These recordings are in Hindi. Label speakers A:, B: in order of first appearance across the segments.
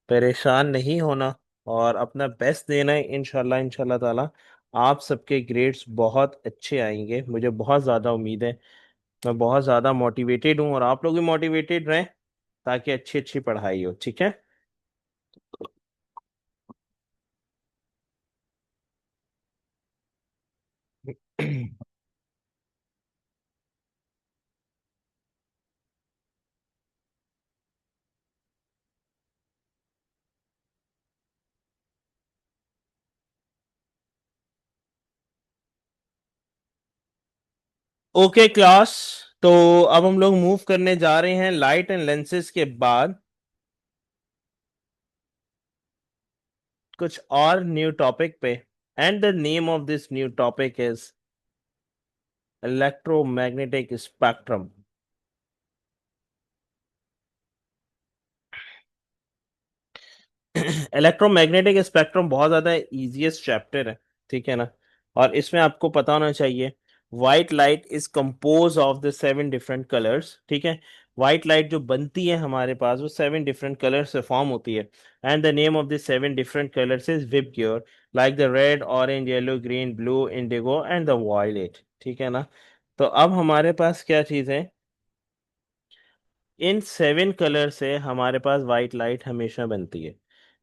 A: परेशान नहीं होना और अपना बेस्ट देना है। इंशाल्लाह इंशाल्लाह ताला आप सबके ग्रेड्स बहुत अच्छे आएंगे, मुझे बहुत ज़्यादा उम्मीद है। मैं बहुत ज़्यादा मोटिवेटेड हूँ और आप लोग भी मोटिवेटेड रहें ताकि अच्छी अच्छी पढ़ाई हो, ठीक है। ओके क्लास, तो अब हम लोग मूव करने जा रहे हैं लाइट एंड लेंसेज के बाद कुछ और न्यू टॉपिक पे। And the name of this new topic is electromagnetic spectrum. Electromagnetic spectrum बहुत ज्यादा इजीएस्ट चैप्टर है, ठीक है ना। और इसमें आपको पता होना चाहिए white light is compose of the 7 different colours, ठीक है। व्हाइट लाइट जो बनती है हमारे पास वो 7 डिफरेंट कलर से फॉर्म होती है। And the name of this 7 different colours is VIBGYOR, like the red, orange, yellow, green, blue, indigo and the violet, ठीक है ना। तो अब हमारे पास क्या चीज है, इन 7 कलर से हमारे पास वाइट लाइट हमेशा बनती है,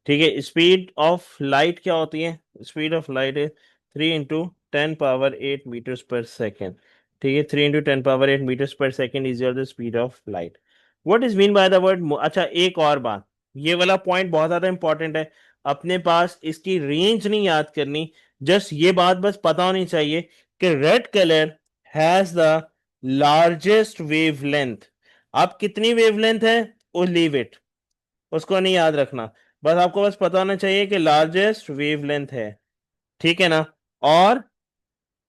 A: ठीक है। स्पीड ऑफ लाइट क्या होती है, स्पीड ऑफ लाइट है 3 × 10⁻8 मीटर्स पर सेकेंड, ठीक है। 3 × 10⁻8 metres per second is your the speed of light. What is mean by the word, अच्छा एक और बात, ये वाला पॉइंट बहुत ज्यादा इंपॉर्टेंट है। अपने पास इसकी रेंज नहीं याद करनी, जस्ट ये बात बस पता होनी चाहिए कि red colour has the largest wavelength. आप कितनी वेवलेंथ है वो लीव इट, उसको नहीं याद रखना। बस आपको बस पता होना चाहिए कि लार्जेस्ट वेवलेंथ है, ठीक है ना। और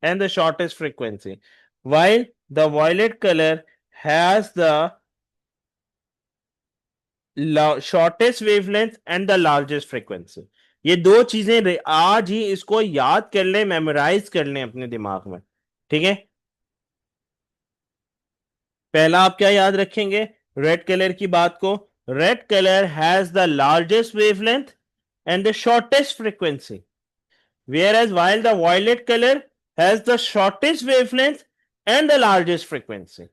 A: and the shortest frequency, while the violet color has the shortest wavelength and the largest frequency। ये दो चीजें आज ही इसको याद कर लें, मेमोराइज कर लें अपने दिमाग में, ठीक है। पहला आप क्या याद रखेंगे, रेड कलर की बात को, red colour has the largest wavelength and the shortest frequency, whereas while the violet color has the shortest wavelength and the largest frequency।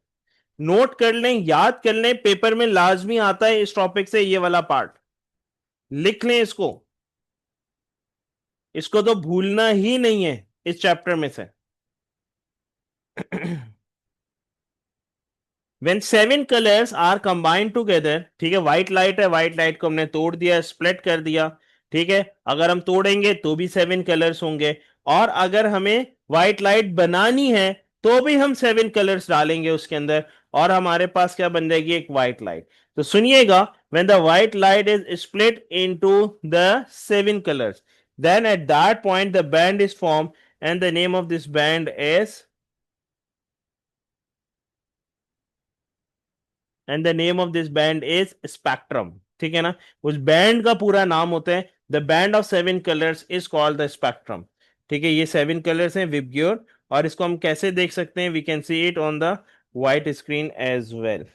A: Note कर लें, याद कर लें, पेपर में लाजमी आता है इस टॉपिक से ये वाला पार्ट, लिख लें इसको, इसको तो भूलना ही नहीं है इस चैप्टर में से। When 7 colors are combined together, ठीक है, व्हाइट लाइट है, व्हाइट लाइट को हमने तोड़ दिया, स्प्लिट कर दिया, ठीक है। अगर हम तोड़ेंगे तो भी 7 कलर्स होंगे, और अगर हमें व्हाइट लाइट बनानी है तो भी हम 7 कलर्स डालेंगे उसके अंदर, और हमारे पास क्या बन जाएगी, एक व्हाइट लाइट। तो सुनिएगा, when the white light is split into the 7 colors, then at that point the band is formed, and the name of this band is, and the name of this band is spectrum, ठीक है ना। उस बैंड का पूरा नाम होता है the band of 7 colours is called the spectrum, ठीक है। ये 7 कलर्स हैं विबग्योर, और इसको हम कैसे देख सकते हैं, we can see it on the white screen as well,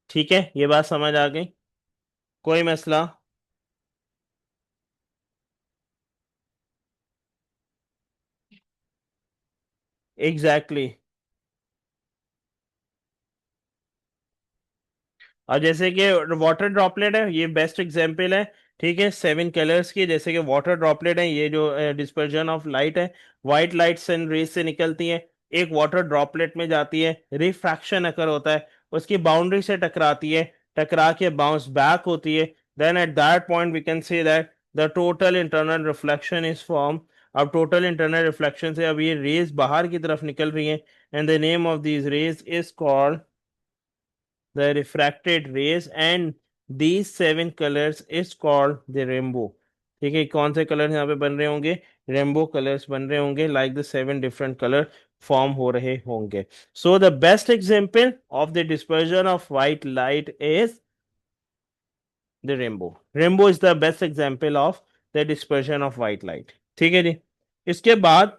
A: ठीक है। ये बात समझ आ गई, कोई मसला। Exactly exactly। और जैसे कि वाटर ड्रॉपलेट है, ये बेस्ट एग्जांपल है, ठीक है। 7 कलर्स की, जैसे कि वाटर ड्रॉपलेट है, ये जो डिस्पर्जन ऑफ लाइट है, व्हाइट लाइट सन रेज से निकलती है, एक वाटर ड्रॉपलेट में जाती है, रिफ्रैक्शन अकर होता है, उसकी बाउंड्री से टकराती है, टकरा के बाउंस बैक होती है, then at that point we can say that the total internal reflection is form. अब टोटल इंटरनल रिफ्लेक्शन से अब ये रेज बाहर की तरफ निकल रही है, and the name of these raise is called the refracted rays, and these 7 colors is called the rainbow, ठीक है। कौन से कलर यहाँ पे बन रहे होंगे, रेनबो कलर्स बन रहे होंगे, like the 7 different colour form हो रहे होंगे। So the best example of the dispersion of white light is the rainbow. Rainbow is the best example of the dispersion of white light, ठीक है जी। इसके बाद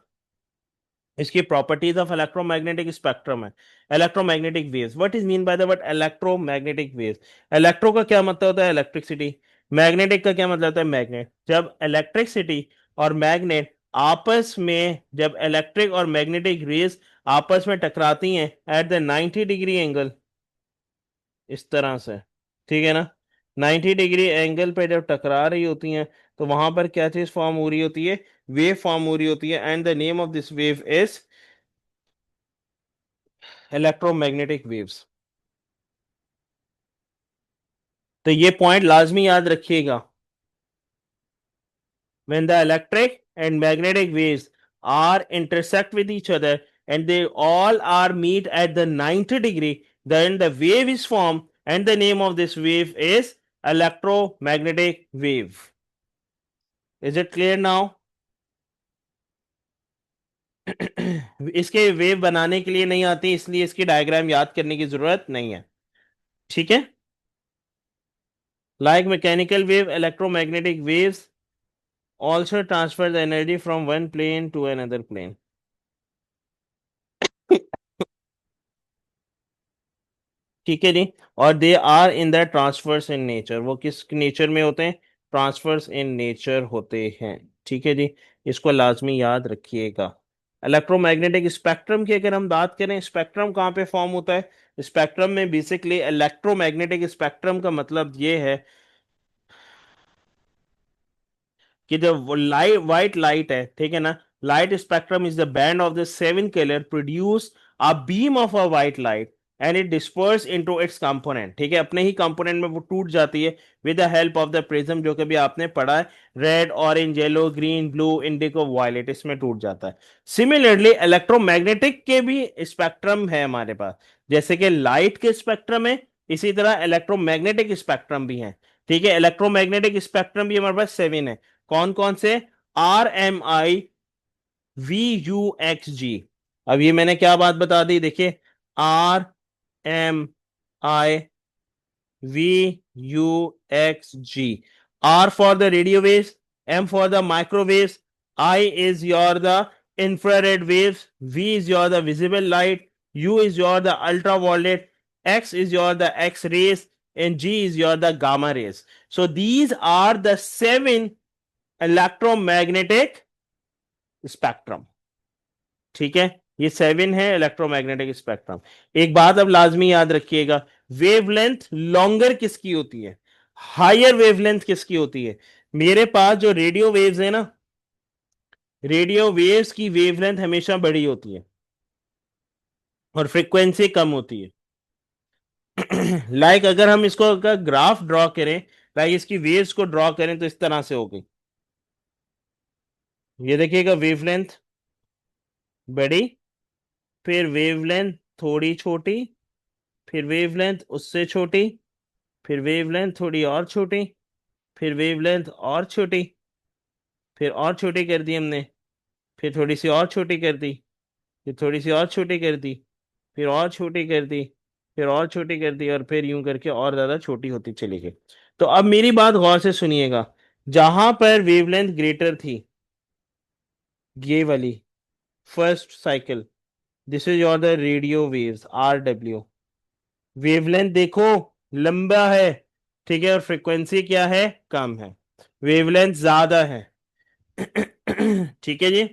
A: इसकी प्रॉपर्टीज ऑफ इलेक्ट्रोमैग्नेटिक स्पेक्ट्रम है। Electromagnetic waves, what is mean by the word electromagnetic waves? Electro का क्या मतलब होता है? इलेक्ट्रिसिटी। मैग्नेटिक का क्या मतलब होता है? मैग्नेट। जब इलेक्ट्रिसिटी और मैग्नेट आपस में, जब इलेक्ट्रिक और मैग्नेटिक रेज आपस में टकराती हैं एट द 90 डिग्री एंगल, इस तरह से, ठीक है ना, 90 डिग्री एंगल पे जब टकरा रही होती हैं, तो वहां पर क्या चीज फॉर्म हो रही होती है? वेव फॉर्म हो रही होती है, and the name of this wave is electromagnetic waves. तो ये पॉइंट लाजमी याद रखिएगा। when the electric and magnetic waves are intersect with each other and they all are meet at the 90 degree, then the wave is formed, and the name of this wave is electromagnetic wave. Is it clear now? इसके वेव बनाने के लिए नहीं आती, इसलिए इसकी डायग्राम याद करने की जरूरत नहीं है। ठीक है। Like mechanical wave, electromagnetic waves also transfer the energy from one plane to another plane. ठीक है जी। और they are in the transverse in nature, वो किस नेचर में होते हैं? ट्रांसफर्स इन नेचर होते हैं। ठीक है जी। इसको लाजमी याद रखिएगा। इलेक्ट्रोमैग्नेटिक स्पेक्ट्रम की अगर हम बात करें, स्पेक्ट्रम कहाँ पे फॉर्म होता है? स्पेक्ट्रम में बेसिकली इलेक्ट्रोमैग्नेटिक स्पेक्ट्रम का मतलब ये है कि जब लाइट, व्हाइट लाइट है, ठीक है ना, light spectrum is the band of the seven colour produce a beam of a white light and it disperse into its component. ठीक है, अपने ही कंपोनेंट में वो टूट जाती है with the help of the prism, जो कभी आपने पढ़ा है, red, orange, yellow, green, blue, indigo, violet, इसमें टूट जाता है। सिमिलरली इलेक्ट्रोमैग्नेटिक के भी स्पेक्ट्रम है हमारे पास, जैसे कि लाइट के स्पेक्ट्रम है, इसी तरह इलेक्ट्रोमैग्नेटिक स्पेक्ट्रम भी है। ठीक है, इलेक्ट्रोमैग्नेटिक स्पेक्ट्रम भी हमारे पास सेवन है। कौन कौन से? RMI VUXG। अब ये मैंने क्या बात बता दी, देखिए, RMI VUXG। R for the radio waves, M for the microwaves, I is your the infrared waves, V is your the visible light, U is your the ultraviolet, X is your the X rays, and G is your the gamma rays. So these are the seven electromagnetic spectrum. ठीक है, ये सेवन है इलेक्ट्रोमैग्नेटिक स्पेक्ट्रम। एक बात अब लाजमी याद रखिएगा, वेवलेंथ लॉन्गर किसकी होती है? हायर वेवलेंथ किसकी होती है? मेरे पास जो रेडियो वेव्स है ना, रेडियो वेव्स की वेवलेंथ हमेशा बड़ी होती है और फ्रीक्वेंसी कम होती है। लाइक अगर हम इसको अगर ग्राफ ड्रॉ करें, लाइक इसकी वेव्स को ड्रॉ करें, तो इस तरह से होगी। ये देखिएगा, वेवलेंथ बड़ी, फिर वेवलेंथ थोड़ी छोटी, फिर वेवलेंथ उससे छोटी, फिर वेवलेंथ थोड़ी और छोटी, फिर वेवलेंथ और छोटी, फिर और छोटी कर दी हमने, फिर थोड़ी सी और छोटी कर दी, फिर थोड़ी सी और छोटी कर दी, फिर और छोटी कर दी, फिर और छोटी कर दी, और फिर यूं करके और ज्यादा छोटी होती चली गई। तो अब मेरी बात गौर से सुनिएगा, जहां पर वेवलेंथ ग्रेटर थी, ये वाली first cycle, this is your the radio waves, RW। Wavelength देखो लंबा है, ठीक है, और फ्रीक्वेंसी क्या है? कम है। वेवलेंथ ज्यादा है। ठीक है जी।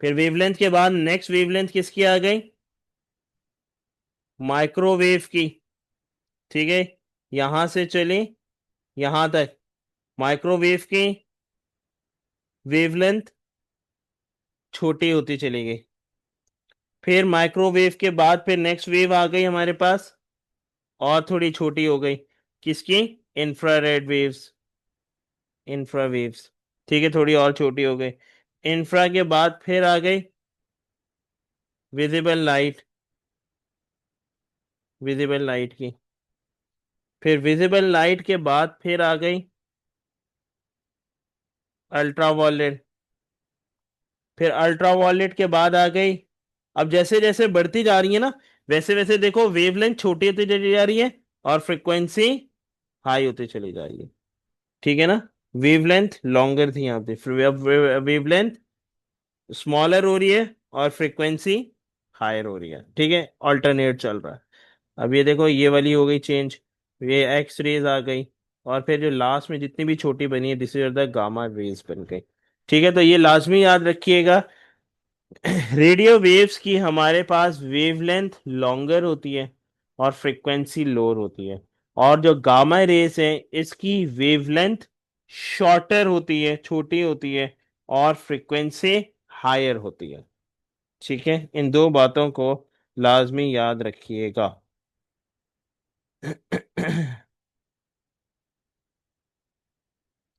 A: फिर वेवलेंथ के बाद नेक्स्ट वेवलेंथ किसकी आ गई? माइक्रोवेव की। ठीक है, यहां से चली यहां तक, माइक्रोवेव की वेवलेंथ छोटी होती चली गई। फिर माइक्रोवेव के बाद फिर नेक्स्ट वेव आ गई हमारे पास, और थोड़ी छोटी हो गई, किसकी? Infrared waves, infra waves. ठीक है, थोड़ी और छोटी हो गई। इंफ्रा के बाद फिर आ गई विजिबल लाइट, विजिबल लाइट की। फिर विजिबल लाइट के बाद फिर आ गई अल्ट्रावायलेट। फिर अल्ट्रावायलेट के बाद आ गई, अब जैसे जैसे बढ़ती जा रही है ना, वैसे वैसे देखो वेवलेंथ छोटी होती चली जा रही है और फ्रीक्वेंसी हाई होती चली जा रही है। ठीक है ना, वेवलेंथ लॉन्गर थी यहाँ पे, फिर वेवलेंथ स्मॉलर हो रही है और फ्रीक्वेंसी हायर हो रही है, ठीक है, ऑल्टरनेट चल रहा है। अब ये देखो ये वाली हो गई चेंज, ये एक्स रेज आ गई, और फिर जो लास्ट में जितनी भी छोटी बनी है this is the gamma rays बन गई। ठीक है, तो ये लाजमी याद रखिएगा। रेडियो वेव्स की हमारे पास वेवलेंथ लॉन्गर होती है और फ्रीक्वेंसी लोअर होती है, और जो गामा रेस है इसकी वेवलेंथ शॉर्टर होती है, छोटी होती है, और फ्रीक्वेंसी हायर होती है। ठीक है, इन दो बातों को लाजमी याद रखिएगा।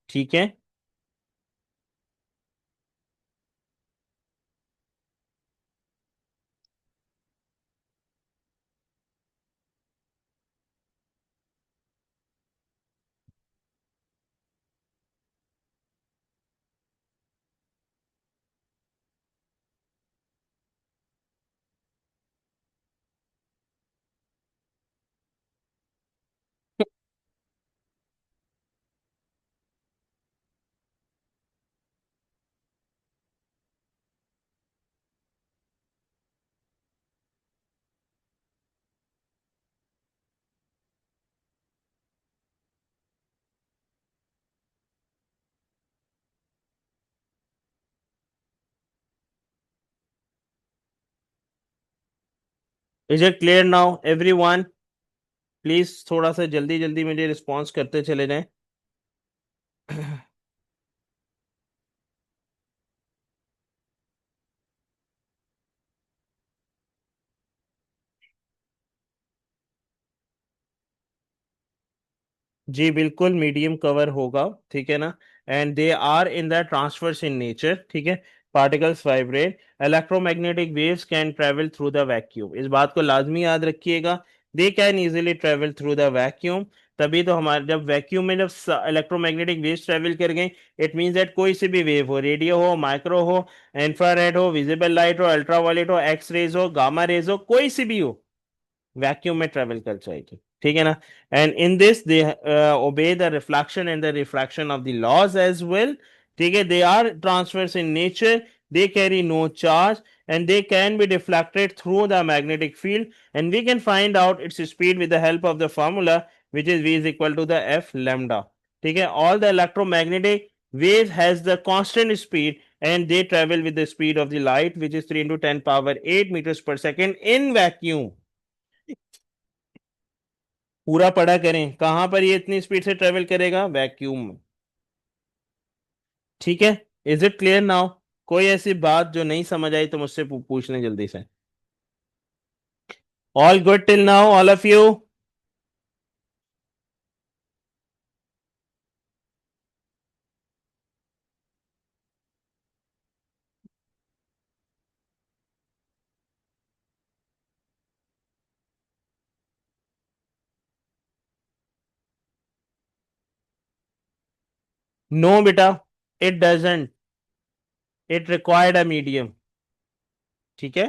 A: ठीक है। Is it clear now everyone? Please थोड़ा सा जल्दी जल्दी मुझे रिस्पॉन्स करते चले जाएं। जी बिल्कुल, मीडियम कवर होगा, ठीक है ना। And they are in the transverse in nature, ठीक है। Particles vibrate, electromagnetic waves can travel through the vacuum, इस बात को लाजमी याद रखिएगा। They can easily travel through the vacuum. तभी तो हमारे जब वैक्यूम में जब इलेक्ट्रोमैग्नेटिक वेव्स ट्रेवल कर गए, इट मींस दैट कोई सी भी वेव हो, रेडियो हो, माइक्रो हो, इंफ्रारेड हो, विजिबल लाइट हो, अल्ट्रावायलेट हो, एक्स रेज हो, गामा रेज हो, कोई सी भी हो, वैक्यूम में ट्रेवल कर जाएगी, ठीक है ना। And in this they obey the reflection and the refraction of the laws as well, ठीक है। They are transverse in nature, they carry no charge, and they can be deflected through the magnetic field, and we can find out its speed with the help of the formula, which is v is equal to the f lambda, ठीक है। all the electromagnetic wave has the constant speed, and they travel with the speed of the light, which is 3 into 10 power 8 meters per second in vacuum। पूरा पढ़ा करें, कहां पर ये इतनी स्पीड से ट्रेवल करेगा, वैक्यूम में। ठीक है, इज इट क्लियर नाउ? कोई ऐसी बात जो नहीं समझ आई तो मुझसे पूछ लें जल्दी से। All good till now all of you? No बेटा, it doesn't, it required a medium. ठीक है।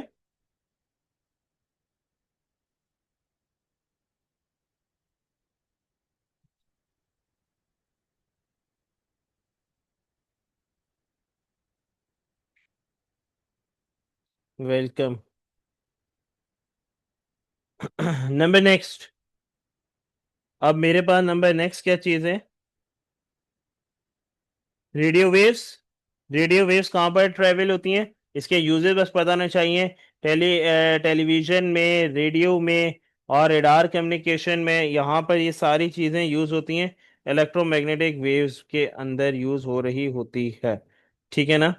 A: वेलकम। Number next. अब मेरे पास नंबर नेक्स्ट क्या चीज है? Radio waves. रेडियो वेव्स कहाँ पर ट्रेवल होती हैं, इसके यूजेस बस पता होना चाहिए। टेलीविजन में, रेडियो में, और रडार कम्युनिकेशन में, यहाँ पर ये सारी चीज़ें यूज़ होती हैं, इलेक्ट्रोमैग्नेटिक वेव्स के अंदर यूज़ हो रही होती है, ठीक है ना।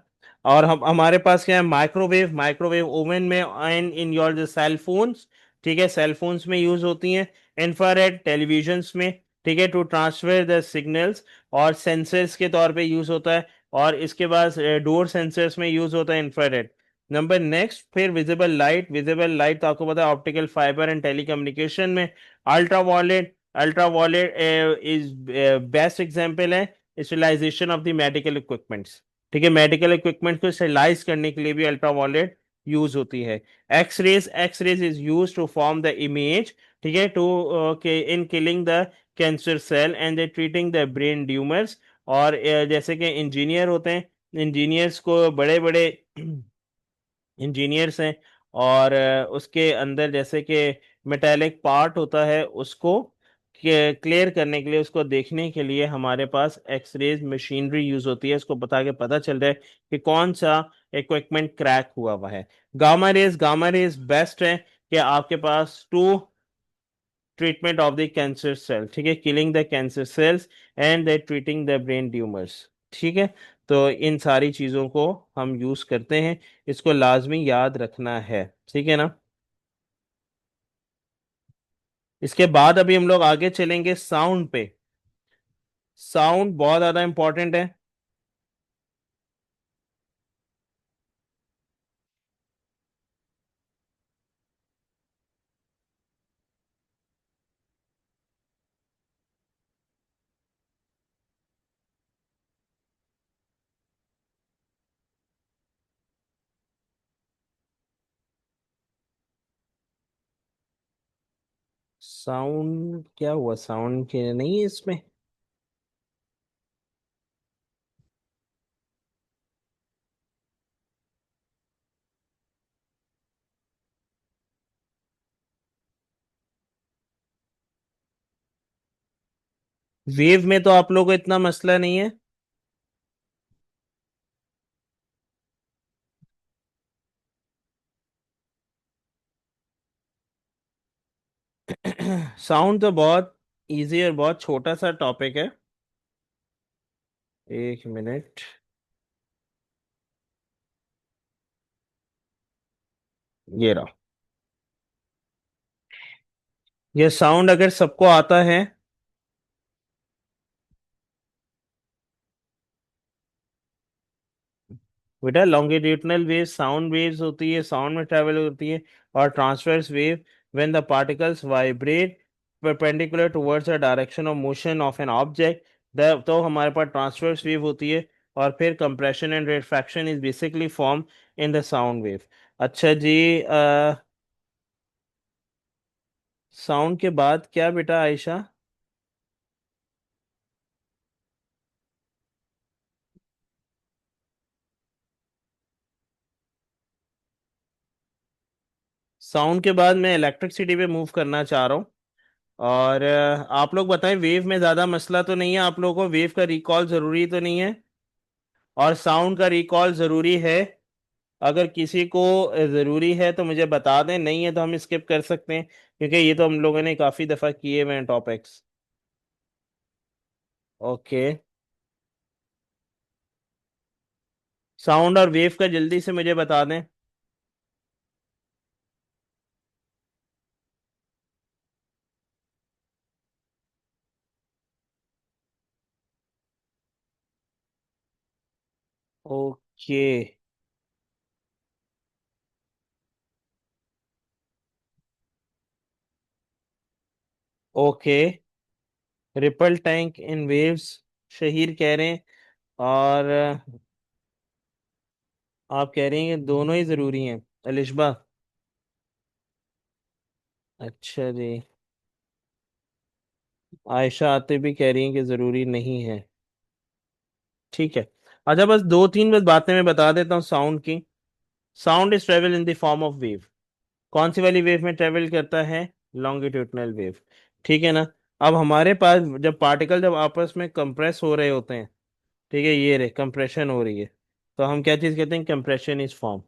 A: और हम हमारे पास क्या है, माइक्रोवेव, माइक्रोवेव ओवन में, एंड इन योर जो सेल फोन्स, ठीक है, सेल फोन्स में यूज़ होती हैं। इंफ्रारेड टेलीविजन्स में, ठीक है, टू ट्रांसफर द सिग्नल्स, और सेंसर्स के तौर पे यूज होता है। और इसके बाद डोर सेंसर्स में यूज होता है इंफ्रारेड। नंबर नेक्स्ट, फिर विजिबल लाइट, विजिबल लाइट तो आपको पता है ऑप्टिकल फाइबर एंड टेलीकम्युनिकेशन में। Ultraviolet, ultraviolet is best example है sterilisation of the medical equipments, ठीक है। मेडिकल इक्विपमेंट्स को स्टेरिलाइज करने के लिए भी अल्ट्रावायलेट यूज होती है। X rays, X rays is use to form the image, ठीक है, to in killing the cancer cell and they treating the brain tumours. और जैसे कि इंजीनियर होते हैं, इंजीनियर्स को बड़े बड़े इंजीनियर्स हैं, और उसके अंदर जैसे कि मेटेलिक पार्ट होता है, उसको क्लियर करने के लिए, उसको देखने के लिए हमारे पास एक्सरेज मशीनरी यूज होती है। इसको बता के पता चल रहा है कि कौन सा इक्विपमेंट क्रैक हुआ हुआ है। गामा रेज बेस्ट है कि आपके पास to treatment of the cancer cell, ठीक है, killing the cancer cells and the treating the brain tumours, ठीक है। तो इन सारी चीज़ों को हम यूज़ करते हैं, इसको लाजमी याद रखना है, ठीक है ना। इसके बाद अभी हम लोग आगे चलेंगे साउंड पे। साउंड बहुत ज़्यादा इंपॉर्टेंट है। साउंड क्या हुआ, साउंड के नहीं है इसमें। वेव में तो आप लोगों को इतना मसला नहीं है। साउंड तो बहुत इजी और बहुत छोटा सा टॉपिक है। एक मिनट, ये रहा। ये साउंड अगर सबको आता है, बेटा लॉन्गिट्यूडनल वेव साउंड वेव्स होती है, साउंड में ट्रेवल होती है। और transverse wave when the particles vibrate perpendicular towards the direction of motion of an object, तो हमारे पास ट्रांसवर्स वेव होती है। और फिर compression and refraction is basically form in the sound wave. अच्छा जी, साउंड के बाद क्या बेटा आयशा? साउंड के बाद मैं इलेक्ट्रिसिटी पे मूव करना चाह रहा हूँ। और आप लोग बताएं, वेव में ज़्यादा मसला तो नहीं है आप लोगों को? वेव का रिकॉल ज़रूरी तो नहीं है? और साउंड का रिकॉल ज़रूरी है? अगर किसी को ज़रूरी है तो मुझे बता दें, नहीं है तो हम स्किप कर सकते हैं, क्योंकि ये तो हम लोगों ने काफ़ी दफ़ा किए हुए हैं टॉपिक्स। ओके। साउंड और वेव का जल्दी से मुझे बता दें। Okay. Okay. Ripple tank in waves, Shaheer कह रहे हैं। और आप कह रही हैं कि दोनों ही ज़रूरी हैं, अलिशबा। अच्छा जी। आयशा आते भी कह रही हैं कि ज़रूरी नहीं है। ठीक है। अच्छा, बस दो तीन बस बातें मैं बता देता हूँ साउंड की। Sound is travel in the form of wave. कौन सी वाली वेव में ट्रेवल करता है? Longitudinal wave. ठीक है ना। अब हमारे पास जब पार्टिकल जब आपस में कंप्रेस हो रहे होते हैं, ठीक है, ये रे कंप्रेशन हो रही है, तो हम क्या चीज़ कहते हैं? Compression is form.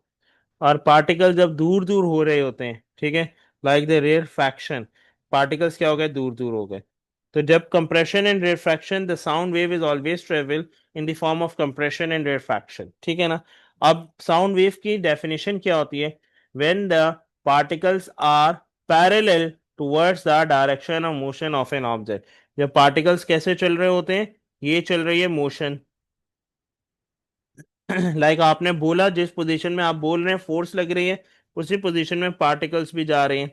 A: और पार्टिकल जब दूर दूर हो रहे होते हैं, ठीक है, like the rarefaction, particles क्या हो गए? दूर दूर हो गए। तो जब compression and rarefaction, the sound wave is always travel in the form of compression and rarefaction, ठीक है ना। अब साउंड वेव की डेफिनेशन क्या होती है? When the particles are parallel towards the direction of motion of an object. जब पार्टिकल्स कैसे चल रहे होते हैं? ये चल रही है मोशन। लाइक आपने बोला, जिस पोजीशन में आप बोल रहे हैं फोर्स लग रही है, उसी पोजीशन में पार्टिकल्स भी जा रहे हैं,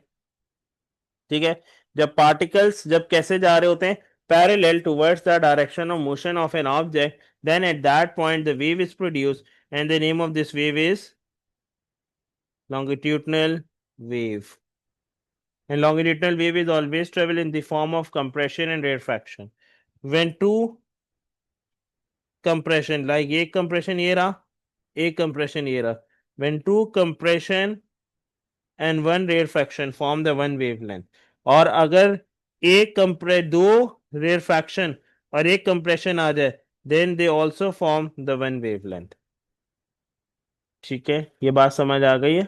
A: ठीक है। जब पार्टिकल्स जब कैसे जा रहे होते हैं? Parallel towards the direction of motion of an object, then at that point the wave is produced and the name of this wave is longitudinal wave. And longitudinal wave is always travel in the form of compression and rarefaction. When two compression, like एक compression ये रहा, एक compression ये रहा, when two compression and one rarefaction form the one wavelength, और अगर एक कंप्रे दो rarefaction और एक compression आ जाए, then they also form the one wavelength. ठीक है, ये बात समझ आ गई है?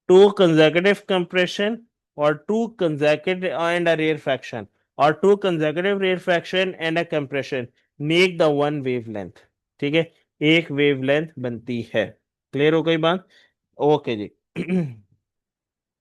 A: Two consecutive compression or two consecutive and a rarefaction or two consecutive rarefaction and a compression make the one wavelength. ठीक है, एक वेवलेंथ बनती है. क्लियर हो गई बात? ओके जी.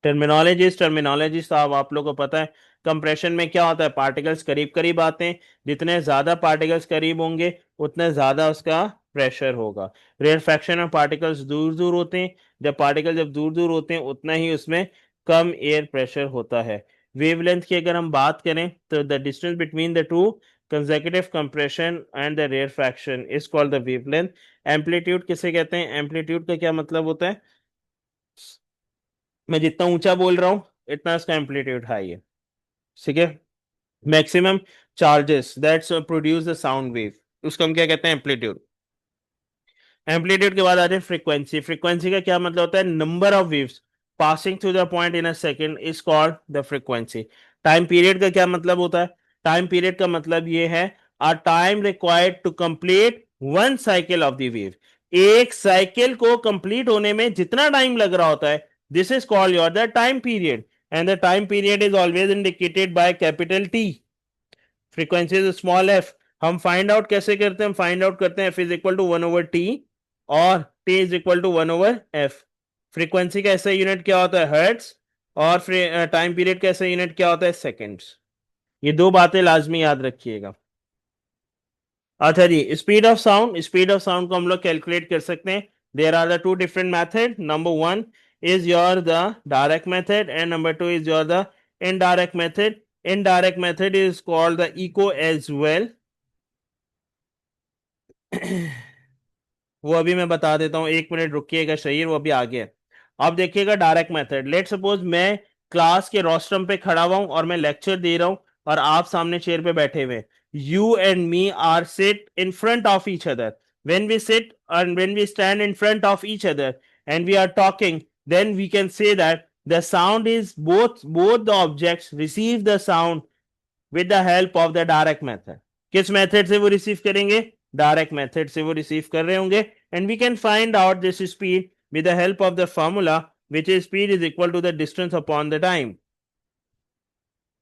A: टर्मिनोलॉजी साहब आप लोगों को पता है कंप्रेशन में क्या होता है, पार्टिकल्स करीब करीब आते हैं, जितने ज्यादा पार्टिकल्स करीब होंगे उतने ज्यादा उसका प्रेशर होगा. रेयरफैक्शन में पार्टिकल्स दूर दूर होते हैं, जब दूर दूर होते हैं उतना ही उसमें कम एयर प्रेशर होता है. वेवलेंथ की अगर हम बात करें तो the distance between the two consecutive compression and the rarefaction is called the wavelength. Amplitude किसे कहते हैं? एम्पलीट्यूड का क्या मतलब होता है? मैं जितना ऊंचा बोल रहा हूं इतना इसका एम्पलीट्यूड हाई है. ठीक है, maximum charges that's produce the sound wave, उसको हम क्या कहते हैं? एम्पलीट्यूड. एम्पलीट्यूड के बाद आ जाए फ्रीक्वेंसी. फ्रीक्वेंसी का क्या मतलब होता है? Number of waves passing through the point in a second is called the frequency. Time period का क्या मतलब होता है? टाइम पीरियड का मतलब ये है a time required to complete one cycle of the wave. एक साइकिल को कंप्लीट होने में जितना टाइम लग रहा होता है, this is called your the time period, and the time period is always indicated by capital T. Frequency is small F. हम फाइंड आउट कैसे करते हैं? हम फाइंड आउट करते हैं F is equal to 1/t और t is equal to 1/f. Frequency का ऐसा यूनिट क्या होता है? हर्ट्ज. और टाइम पीरियड का ऐसा यूनिट क्या होता है? सेकेंड्स. ये दो बातें लाजमी याद रखिएगा. अच्छा जी, स्पीड ऑफ साउंड को हम लोग कैलकुलेट कर सकते हैं. There are the two different method. Number one is your the direct method and number two is your the indirect method. Indirect method is called the echo as well. वो अभी मैं बता देता हूँ, एक मिनट रुकिएगा शहीर, वो अभी आगे है. अब देखिएगा डायरेक्ट मेथड. लेट सपोज मैं क्लास के रोस्ट्रम पे खड़ा हुआ हूँ और मैं लेक्चर दे रहा हूँ और आप सामने चेयर पे बैठे हुए. You and me are sit in front of each other. when we sit and when we stand in front of each other and we are talking, then we can say that the sound is both the objects receive the sound with the help of the direct method. किस मेथड से वो रिसीव करेंगे? डायरेक्ट मेथड से वो रिसीव कर रहे होंगे. And we can find out this speed with the help of the formula, which is speed is equal to the distance upon the time.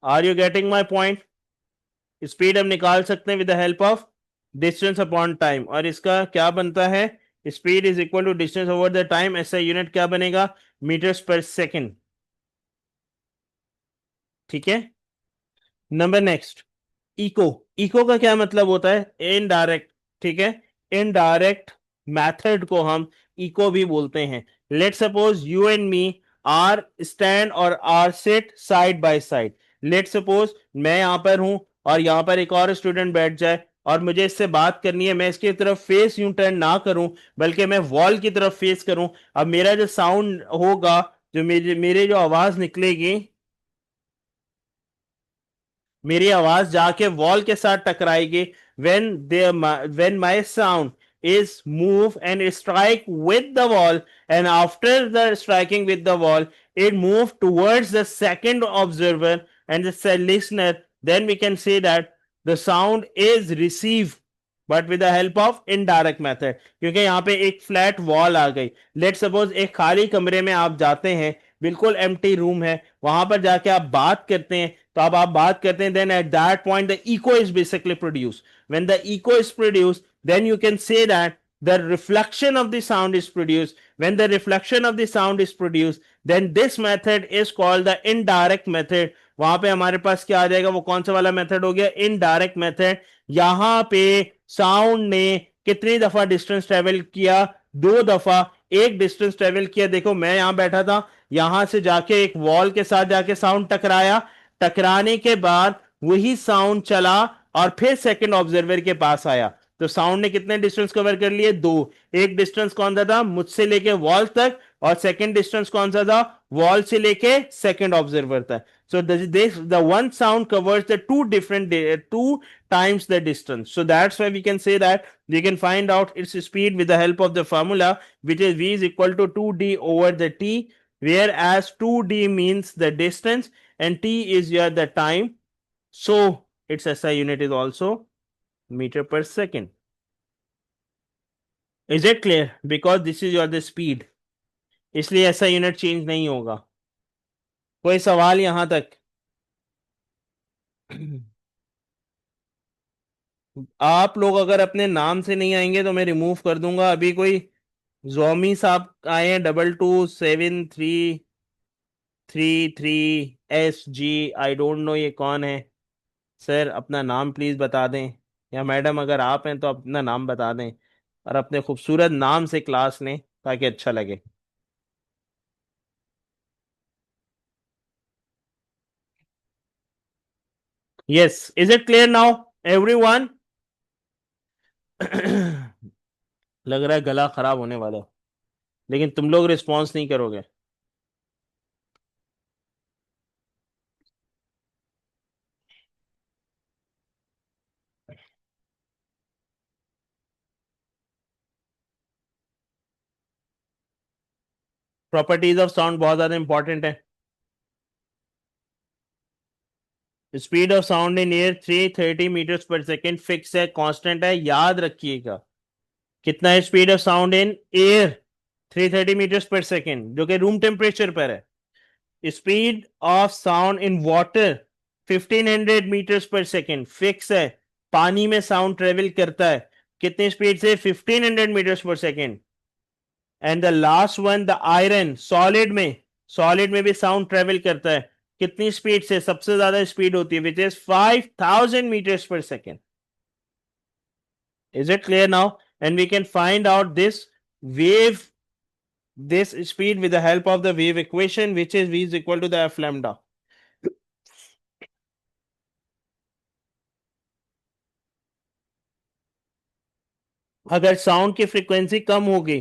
A: Are you getting my point? Speed हम निकाल सकते हैं with the help of distance upon time, और इसका क्या बनता है? Speed is equal to distance over the time. ऐसा यूनिट क्या बनेगा? Metres per second. ठीक है. Number next, eco. इको का क्या मतलब होता है? इनडायरेक्ट. ठीक है, इनडायरेक्ट मेथड को हम इको भी बोलते हैं. Let suppose you and me are stand or are sit side by side. Let suppose मैं यहां पर हूं और यहां पर एक और स्टूडेंट बैठ जाए और मुझे इससे बात करनी है. मैं इसकी तरफ फेस यूं टर्न ना करूं बल्कि मैं वॉल की तरफ फेस करूं. अब मेरा जो साउंड होगा, जो मेरे जो आवाज निकलेगी, मेरी आवाज जाके वॉल के साथ टकराएगी. when my sound is move and strike with the wall, and after the striking with the wall it move towards the second observer and the listener, then we can say that the sound is received but with the help of indirect method. क्योंकि यहाँ पे एक फ्लैट वॉल आ गई. लेट सपोज एक खाली कमरे में आप जाते हैं, बिल्कुल एम्प्टी रूम है, वहां पर जाके आप बात करते हैं. तो अब आप बात करते हैं, then at that point the echo is basically produced. When the echo is produced, then you can say that the reflection of the sound is produced. When the reflection of the sound is produced, then this method is called the indirect method. वहां पे हमारे पास क्या आ जाएगा? वो कौन सा वाला मेथड हो गया? Indirect method. यहां पे साउंड ने कितनी दफा डिस्टेंस ट्रेवल किया? 2 दफा. एक डिस्टेंस ट्रेवल किया, देखो मैं यहां बैठा था, यहां से जाके एक वॉल के साथ जाके साउंड टकराया. टकराने के बाद वही साउंड चला और फिर सेकंड ऑब्जर्वर के पास आया. तो साउंड ने कितने डिस्टेंस कवर कर लिए? 2. एक डिस्टेंस कौन सा था? मुझसे लेके वॉल तक. और सेकंड डिस्टेंस कौन सा था? वॉल से लेके सेकंड ऑब्जर्वर तक. So the one sound covers the two times the distance. So that's why we can say that we can find out its speed with the help of the formula, which is v is equal to 2d over the t, whereas 2d means the distance and t is your the time. So its SI unit is also meter per second. Is it clear? Because this is your the speed, इसलिए ऐसा यूनिट चेंज नहीं होगा. कोई सवाल यहां तक? आप लोग अगर अपने नाम से नहीं आएंगे तो मैं रिमूव कर दूंगा. अभी कोई जोमी साहब आए हैं 227333SG. आई डोंट नो ये कौन है. सर अपना नाम प्लीज बता दें, या मैडम अगर आप हैं तो अपना नाम बता दें और अपने खूबसूरत नाम से क्लास लें ताकि अच्छा लगे. Yes, is it clear now everyone? लग रहा है गला खराब होने वाला है, लेकिन तुम लोग रिस्पॉन्स नहीं करोगे. प्रॉपर्टीज ऑफ साउंड बहुत ज्यादा इंपॉर्टेंट है. Speed of sound in air 330 metres per second fix है, कांस्टेंट है, याद रखिएगा. कितना है speed of sound in air? 330 metres per second, जो कि रूम टेम्परेचर पर है. Speed of sound in water 1500 metres per second fix है. पानी में साउंड ट्रेवल करता है कितनी स्पीड से? 1500 metres per second. And the last one the iron, solid में भी साउंड ट्रेवल करता है कितनी स्पीड से? सबसे ज्यादा स्पीड होती है, which is 5000 metres per second. Is it clear now? And we can find out wave this speed with the help of the wave equation, which is v is equal to the f lambda. अगर साउंड की फ्रीक्वेंसी कम होगी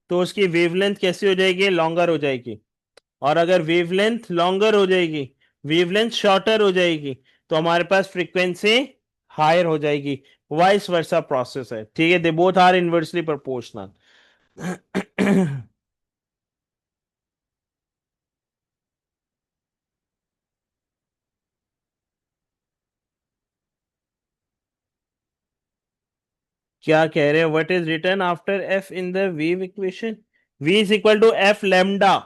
A: तो उसकी वेवलेंथ कैसी हो जाएगी? लॉन्गर हो जाएगी. और अगर वेवलेंथ लॉन्गर हो जाएगी, वेवलेंथ शॉर्टर हो जाएगी, तो हमारे पास फ्रीक्वेंसी हायर हो जाएगी. वाइस वर्सा प्रोसेस है. ठीक है, they both are inversely proportional. क्या कह रहे हैं? What is return after F in the wave equation? v is equal to f lambda.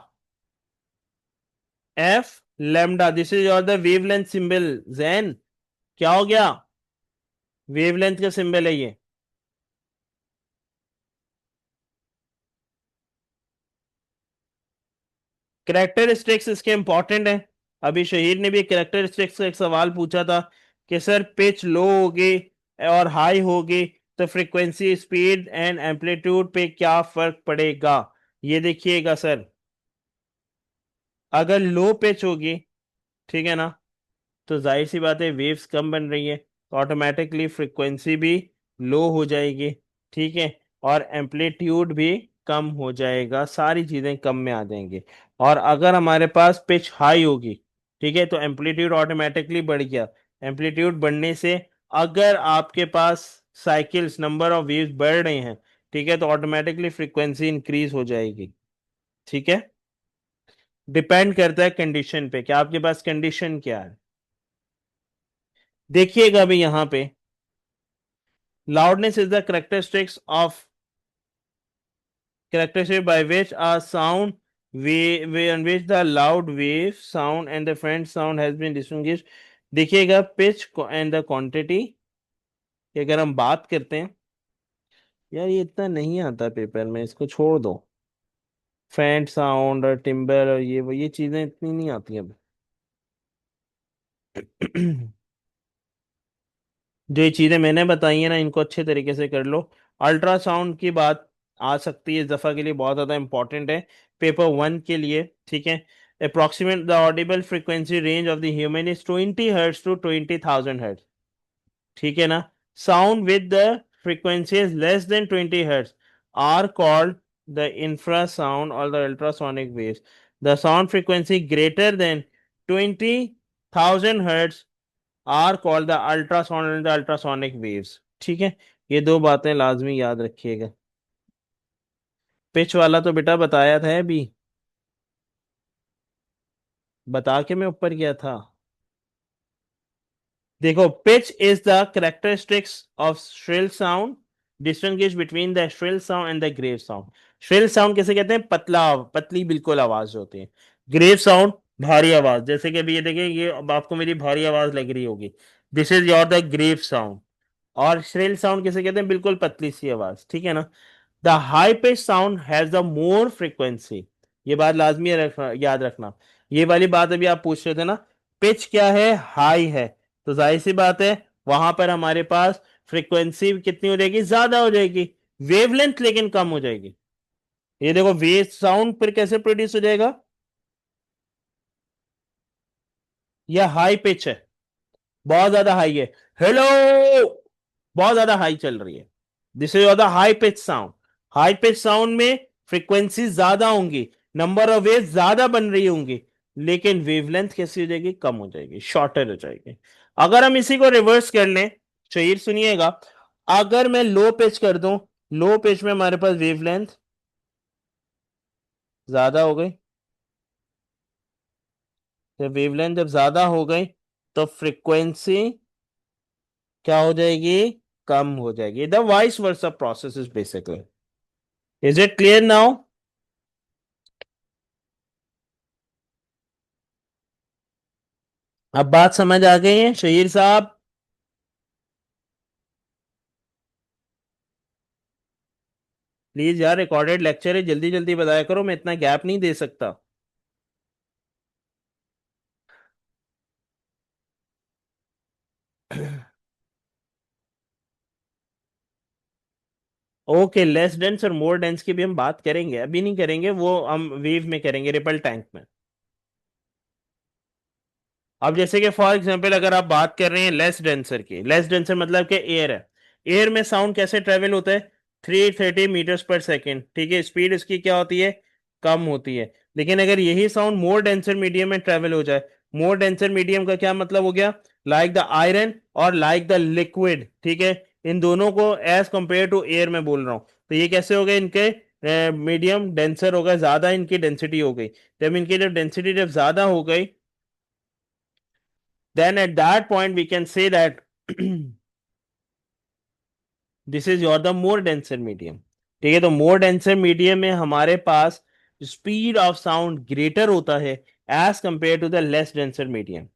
A: f lambda, this is your the wavelength symbol. Zen, क्या हो गया? वेवलेंथ का सिंबल है ये. कैरेक्टरिस्टिक्स इसके इंपॉर्टेंट है. अभी शहीद ने भी कैरेक्टरिस्टिक्स का एक सवाल पूछा था कि सर पिच लो होगी और हाई होगी तो फ्रीक्वेंसी, स्पीड एंड एम्पलीट्यूड पे क्या फर्क पड़ेगा? ये देखिएगा सर, अगर लो पिच होगी, ठीक है ना, तो जाहिर सी बात है वेव्स कम बन रही है तो ऑटोमेटिकली फ्रीक्वेंसी भी लो हो जाएगी. ठीक है, और एम्पलीट्यूड भी कम हो जाएगा, सारी चीज़ें कम में आ जाएंगी. और अगर हमारे पास पिच हाई होगी, ठीक है, तो एम्पलीट्यूड ऑटोमेटिकली बढ़ गया. एम्पलीट्यूड बढ़ने से अगर आपके पास साइकिल्स, नंबर ऑफ वेव्स बढ़ रहे हैं, ठीक है, तो ऑटोमेटिकली फ्रीक्वेंसी इंक्रीज हो जाएगी. ठीक है, डिपेंड करता है कंडीशन पे कि आपके पास कंडीशन क्या है. देखिएगा अभी यहाँ पे, loudness is the characteristic by which a sound in which the loud wave sound and the faint sound has been distinguished. देखिएगा pitch and the quantity कि अगर हम बात करते हैं, यार ये इतना नहीं आता पेपर में, इसको छोड़ दो. फैंट साउंड और टिम्बर और ये चीजें इतनी नहीं आती अब. जो ये चीजें मैंने बताई है ना, इनको अच्छे तरीके से कर लो. अल्ट्रासाउंड की बात आ सकती है इस दफा के लिए, बहुत ज्यादा इंपॉर्टेंट है पेपर 1 के लिए. ठीक है, approximate the audible frequency range of the human is 20 hertz to 20,000 hertz. ठीक है ना. Sound with the frequency is less than 20 hertz are called the infrasound or the ultrasonic waves. The sound frequency greater than 20 1000 hertz are called the ultrasound and the ultrasonic waves. ठीक है, ये दो बातें लाजमी याद रखिएगा। पिच वाला तो बेटा बताया था अभी, बता के मैं ऊपर गया था। देखो, pitch is the characteristics of shrill sound, distinguish between the shrill sound and the grave sound. Shrill sound किसे कहते हैं? पतली बिल्कुल आवाज होती है। ग्रेव साउंड भारी आवाज, जैसे कि अभी ये देखें, ये अब आपको मेरी भारी आवाज लग रही होगी, this is your the grave sound. और श्रिल साउंड किसे कहते हैं? बिल्कुल पतली सी आवाज, ठीक है ना। The high pitch sound has the more frequency, ये बात लाजमी याद रखना। ये वाली बात अभी आप पूछ रहे थे ना, पिच क्या है? हाई है, तो जाहिर सी बात है वहां पर हमारे पास फ्रीक्वेंसी कितनी हो जाएगी? ज्यादा हो जाएगी। वेवलेंथ लेकिन कम हो जाएगी। ये देखो, वेव साउंड फिर कैसे प्रोड्यूस हो जाएगा? यह हाई पिच है, बहुत ज्यादा हाई है। हेलो, बहुत ज्यादा हाई चल रही है, this is the high pitch sound. High pitch sound में फ्रीक्वेंसी ज्यादा होंगी, नंबर ऑफ वेव ज्यादा बन रही होंगी, लेकिन वेवलेंथ कैसी हो जाएगी? कम हो जाएगी, शॉर्टर हो जाएगी। अगर हम इसी को रिवर्स कर लें, शहीर सुनिएगा, अगर मैं लो पिच कर दूं, लो पिच में हमारे पास वेवलेंथ ज्यादा हो गई, तो वेवलेंथ जब ज्यादा हो गई तो फ्रीक्वेंसी क्या हो जाएगी? कम हो जाएगी। The vice versa process is basically, is it clear now? अब बात समझ आ गई है शहीर साहब? प्लीज यार, रिकॉर्डेड लेक्चर है, जल्दी जल्दी बताया करो, मैं इतना गैप नहीं दे सकता। ओके, लेस डेंस और मोर डेंस की भी हम बात करेंगे, अभी नहीं करेंगे, वो हम वेव में करेंगे, रिपल टैंक में। अब जैसे कि फॉर एग्जांपल अगर आप बात कर रहे हैं लेस डेंसर की, लेस डेंसर मतलब कि एयर है। एयर में साउंड कैसे ट्रेवल होता है? 330 मीटर्स पर सेकेंड, ठीक है, स्पीड इसकी क्या होती है? कम होती है। लेकिन अगर यही साउंड मोर डेंसर मीडियम में ट्रेवल हो जाए, मोर डेंसर मीडियम का क्या मतलब हो गया? लाइक द आयरन और लाइक द लिक्विड, ठीक है, इन दोनों को एज कंपेयर टू एयर में बोल रहा हूं, तो ये कैसे हो गए? इनके मीडियम डेंसर हो गए, ज्यादा इनकी डेंसिटी हो गई। जब इनकी जब डेंसिटी जब ज्यादा हो गई, then at that point we can say that this is your the more denser medium. ठीक है, तो मोर डेंसर मीडियम में हमारे पास स्पीड ऑफ साउंड ग्रेटर होता है as compare to the less denser medium.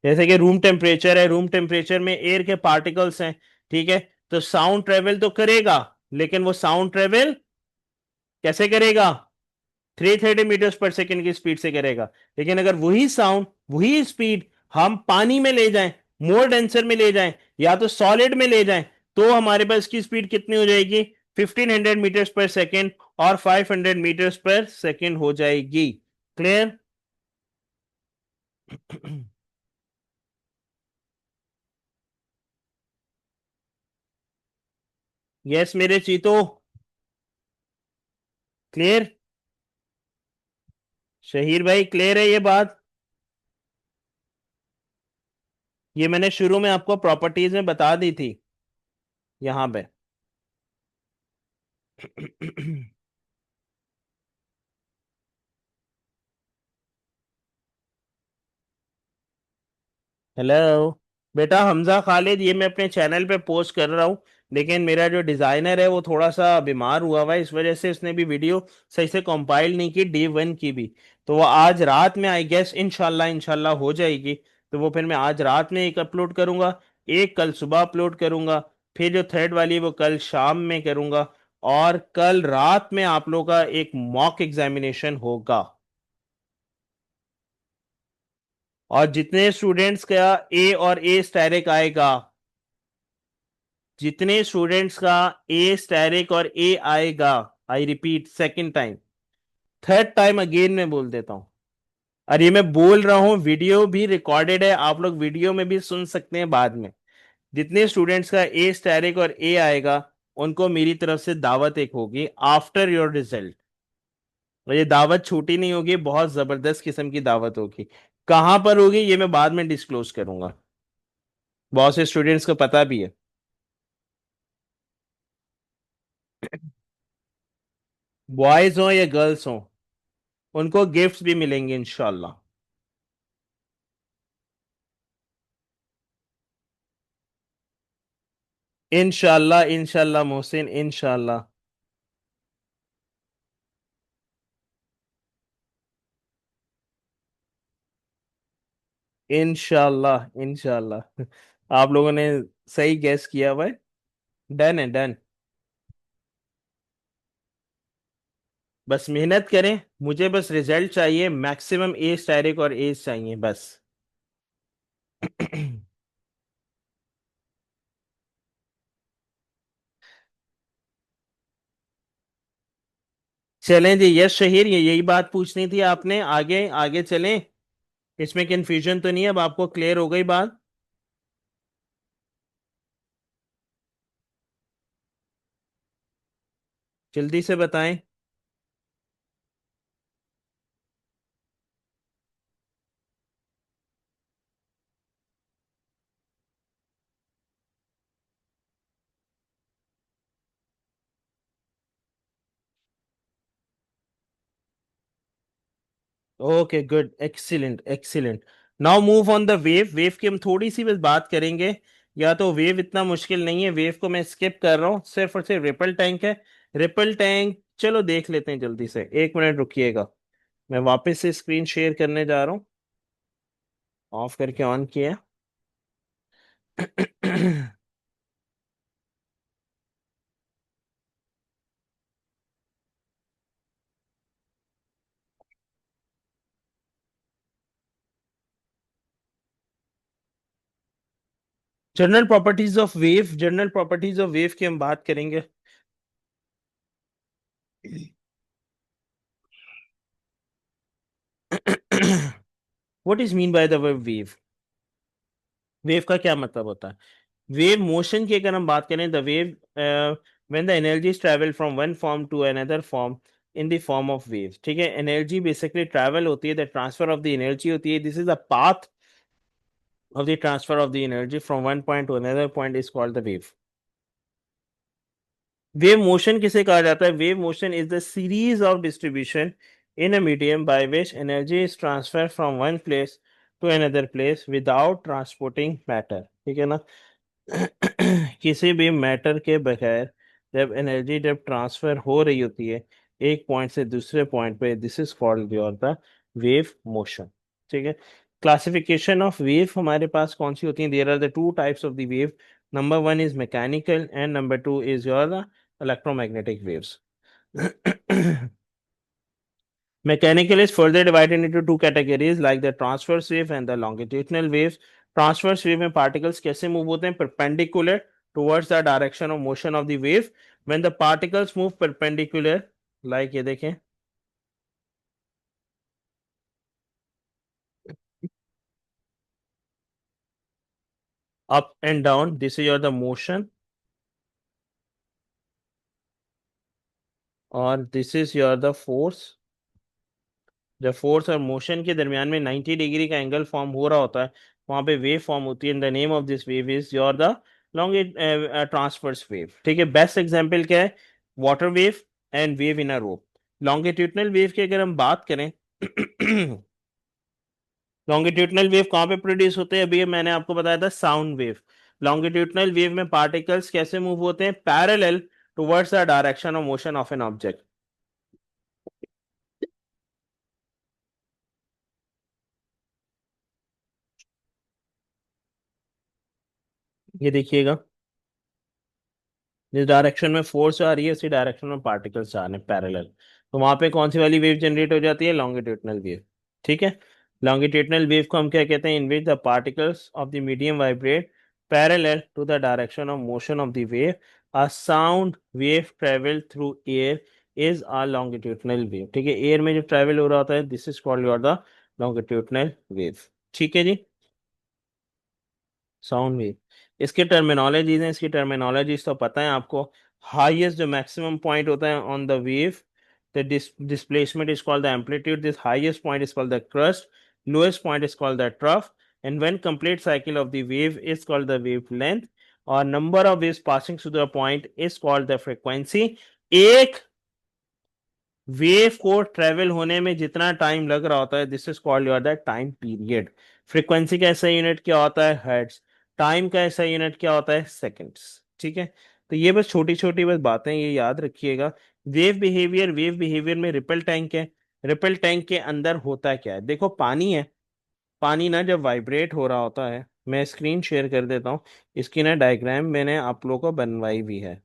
A: जैसे कि रूम टेम्परेचर है, रूम टेम्परेचर में एयर के पार्टिकल्स हैं, ठीक है, तो साउंड ट्रेवल तो करेगा, लेकिन वो साउंड ट्रेवल कैसे करेगा? 330 मीटर्स पर सेकेंड की स्पीड से करेगा। लेकिन अगर वही साउंड, वही स्पीड हम पानी में ले जाएं, मोर डेंसर में ले जाएं, या तो सॉलिड में ले जाएं, तो हमारे पास की स्पीड कितनी हो जाएगी? 1500 मीटर्स पर सेकेंड और 500 मीटर्स पर सेकेंड हो जाएगी। क्लियर? यस मेरे चीतो, क्लियर? शहीर भाई क्लियर है ये बात? ये मैंने शुरू में आपको प्रॉपर्टीज में बता दी थी, यहां पे। हेलो बेटा हमजा खालिद, ये मैं अपने चैनल पे पोस्ट कर रहा हूँ, लेकिन मेरा जो डिजाइनर है वो थोड़ा सा बीमार हुआ हुआ है, इस वजह से उसने भी वीडियो सही से कंपाइल नहीं की, डे 1 की भी। तो वो आज रात में आई गेस इंशाल्लाह इंशाल्लाह हो जाएगी। तो वो फिर मैं आज रात में एक अपलोड करूंगा, एक कल सुबह अपलोड करूंगा, फिर जो थर्ड वाली वो कल शाम में करूंगा, और कल रात में आप लोगों का एक मॉक एग्जामिनेशन होगा। और जितने स्टूडेंट्स का ए और ए स्टैरिक आएगा, जितने स्टूडेंट्स का ए स्टैरिक और ए आएगा, I repeat second time, third time again मैं बोल देता हूं, और ये मैं बोल रहा हूं, वीडियो भी रिकॉर्डेड है, आप लोग वीडियो में भी सुन सकते हैं बाद में। जितने स्टूडेंट्स का ए स्टैरिक और ए आएगा, उनको मेरी तरफ से दावत एक होगी आफ्टर योर रिजल्ट। और ये दावत छोटी नहीं होगी, बहुत जबरदस्त किस्म की दावत होगी। कहाँ पर होगी ये मैं बाद में डिस्क्लोज करूंगा, बहुत से स्टूडेंट्स को पता भी है। बॉयज हो या गर्ल्स हो, उनको गिफ्ट्स भी मिलेंगे इंशाल्लाह। इंशाल्लाह इंशाल्लाह मोहसिन इंशाल्लाह। इंशाल्लाह इंशाल्लाह। आप लोगों ने सही गैस किया भाई। डन है डन। बस मेहनत करें, मुझे बस रिजल्ट चाहिए, मैक्सिमम ए स्टायरिक और एज चाहिए बस। चलें जी, यस शहीर, ये यही बात पूछनी थी आपने, आगे आगे चलें। इसमें कंफ्यूजन तो नहीं है, अब आपको क्लियर हो गई बात। जल्दी से बताएं। Okay good, excellent excellent. Now move on the wave. Wave की हम थोड़ी सी बस बात करेंगे, या तो वेव इतना मुश्किल नहीं है, वेव को मैं स्किप कर रहा हूँ, सिर्फ और सिर्फ रिपल टैंक है। रिपल टैंक चलो देख लेते हैं जल्दी से, 1 मिनट रुकिएगा। मैं वापस से स्क्रीन शेयर करने जा रहा हूँ, ऑफ करके ऑन किया। General properties of wave, general properties of wave की हम बात करेंगे। What is mean by the word wave? Wave का क्या मतलब होता है? वेव मोशन की अगर हम बात करें, the wave when the energy is travel from one form to another form in the form of wave, ठीक है, एनर्जी बेसिकली ट्रैवल होती है, the transfer of the energy होती है, this is the path of the transfer of the energy from one point to another point is called the wave. Wave motion किसे कहा जाता है? Wave motion is the series of distribution in a medium by which energy is transfer from one place to another place without transporting matter, ठीक है ना। किसी भी मैटर के बगैर जब एनर्जी जब ट्रांसफर हो रही होती है एक पॉइंट से दूसरे पॉइंट पे, this is called your the wave motion, ठीक है। क्लासिफिकेशन ऑफ वेव हमारे पास कौन सी होती है? There are the two types of the wave. Number one is mechanical and number two is your the electromagnetic waves. Mechanical is further divided into two categories like the transverse wave and the longitudinal waves. Transverse wave में particles कैसे move होते हैं? Perpendicular towards the direction of motion of the wave. When the particles move perpendicular, like ये देखें, up and down, this is your the motion, और this is your the force। जब फोर्स और मोशन के दरमियान में 90 डिग्री का एंगल फॉर्म हो रहा होता है, वहां पे वेव फॉर्म होती है। The name of this wave is your the long transverse wave, ठीक है। बेस्ट एग्जांपल क्या है? Water wave and wave in a rope. Longitudinal wave की अगर हम बात करें, लॉन्गिट्यूडनल वेव कहाँ पे प्रोड्यूस होते हैं? अभी मैंने आपको बताया था साउंड वेव। लॉन्गिट्यूडनल वेव में पार्टिकल्स कैसे मूव होते हैं? Parallel towards the direction of motion of an object. ये देखिएगा, जिस डायरेक्शन में फोर्स आ रही है उसी डायरेक्शन में पार्टिकल्स आ रहे हैं पैरेलल, तो वहां पे कौन सी वाली वेव जनरेट हो जाती है? लॉन्गिट्यूडनल वेव, ठीक है। लॉन्गिट्यूडनल वेव को हम क्या कहते हैं? In which the particles of the medium vibrate parallel to the direction of motion of the wave. A sound wave travel through air is a longitudinal wave, ठीक है। एयर में जो ट्रेवल हो रहा होता है, this is called your the longitudinal wave, ठीक है जी। साउंड वेव, इसके टर्मिनोलॉजीज हैं, इसकी टर्मिनोलॉजीज तो पता है आपको। हाईएस्ट जो मैक्सिमम पॉइंट होता है on the wave, the displacement is called the amplitude, this highest point is called the crust, lowest point is called the trough, and when complete cycle of the wave is called the wavelength, or number of waves passing through the point is called the frequency. एक वेव को ट्रेवल होने में जितना टाइम लग रहा होता है, this is called your the time period. Frequency का ऐसा यूनिट क्या होता है? हर्ट्ज। टाइम का ऐसा यूनिट क्या होता है? सेकंड्स। ठीक है, तो ये बस छोटी छोटी बस बातें ये याद रखिएगा। वेव बिहेवियर में रिपल टैंक है। रिपल टैंक के अंदर होता क्या है? देखो पानी है। पानी ना जब वाइब्रेट हो रहा होता है, मैं स्क्रीन शेयर कर देता हूँ, इसकी ना डायग्राम मैंने आप लोगों को बनवाई भी है,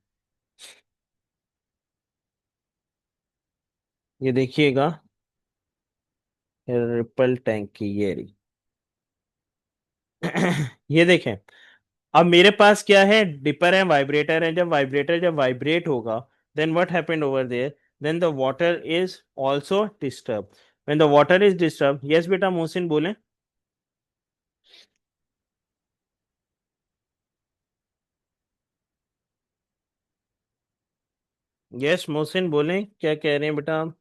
A: ये देखिएगा। रिपल टैंक की ये रही। ये देखें, अब मेरे पास क्या है? डिपर है, वाइब्रेटर है। जब वाइब्रेट होगा, then what happened over there? Then the water is also disturb. When the water is disturb, yes बेटा मोहसिन बोले। यस मोहसिन बोले, क्या कह रहे हैं बेटा आप?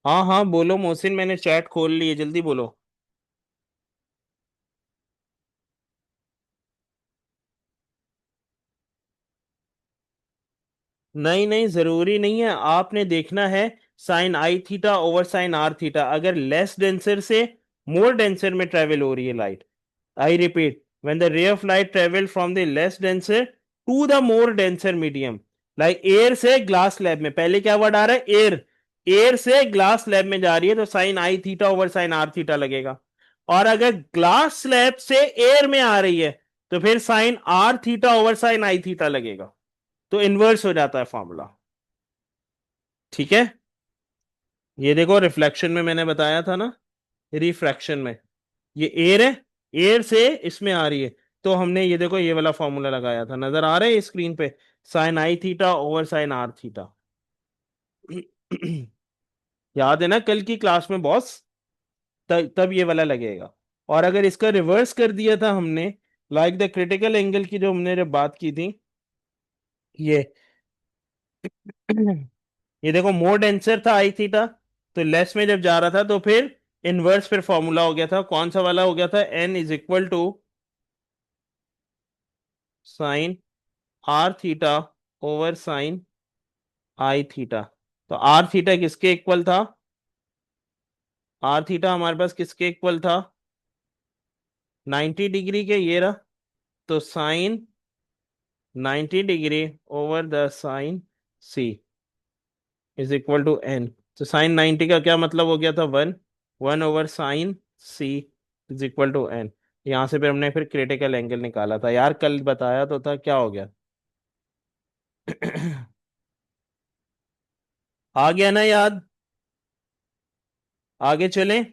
A: हाँ हाँ बोलो मोहसिन, मैंने चैट खोल ली है, जल्दी बोलो। नहीं नहीं, जरूरी नहीं है, आपने देखना है sine I theta over sine R theta. अगर लेस डेंसर से मोर डेंसर में ट्रेवल हो रही है light, I repeat, when the ray of light travel from the less denser to the more denser medium, like air से ग्लास स्लैब में, पहले क्या वर्ड आ रहा है? एयर। एयर से ग्लास स्लैब में जा रही है तो sine I theta over sine R theta लगेगा। और अगर ग्लास स्लैब से एयर में आ रही है तो फिर sine R theta over sine I theta लगेगा। तो इनवर्स हो जाता है फॉर्मूला। ठीक है, ये देखो रिफ्लेक्शन में मैंने बताया था ना, रिफ्रैक्शन में ये एयर है, एयर से इसमें आ रही है, तो हमने ये देखो ये वाला फॉर्मूला लगाया था, नजर आ रहा है स्क्रीन पे? Sine I theta over sine R theta. याद है ना कल की क्लास में बॉस? तब ये वाला लगेगा। और अगर इसका रिवर्स कर दिया था हमने, लाइक द क्रिटिकल एंगल की जो हमने जब बात की थी, ये ये देखो मोर डेंसर था आई थीटा, तो लेस में जब जा रहा था तो फिर इनवर्स फिर फॉर्मूला हो गया था, कौन सा वाला हो गया था? N is equal to sine R theta over sine I theta. तो आर थीटा किसके इक्वल था? आर थीटा हमारे पास किसके इक्वल था? 90 डिग्री के, ये रहा। तो sine 90 degree over the sine C is equal to N. तो साइन 90 का क्या मतलब हो गया था? One. One over sine C is equal to N. यहाँ से फिर हमने फिर क्रिटिकल एंगल निकाला था यार, कल बताया तो था, क्या हो गया? आ गया ना याद? आगे चलें।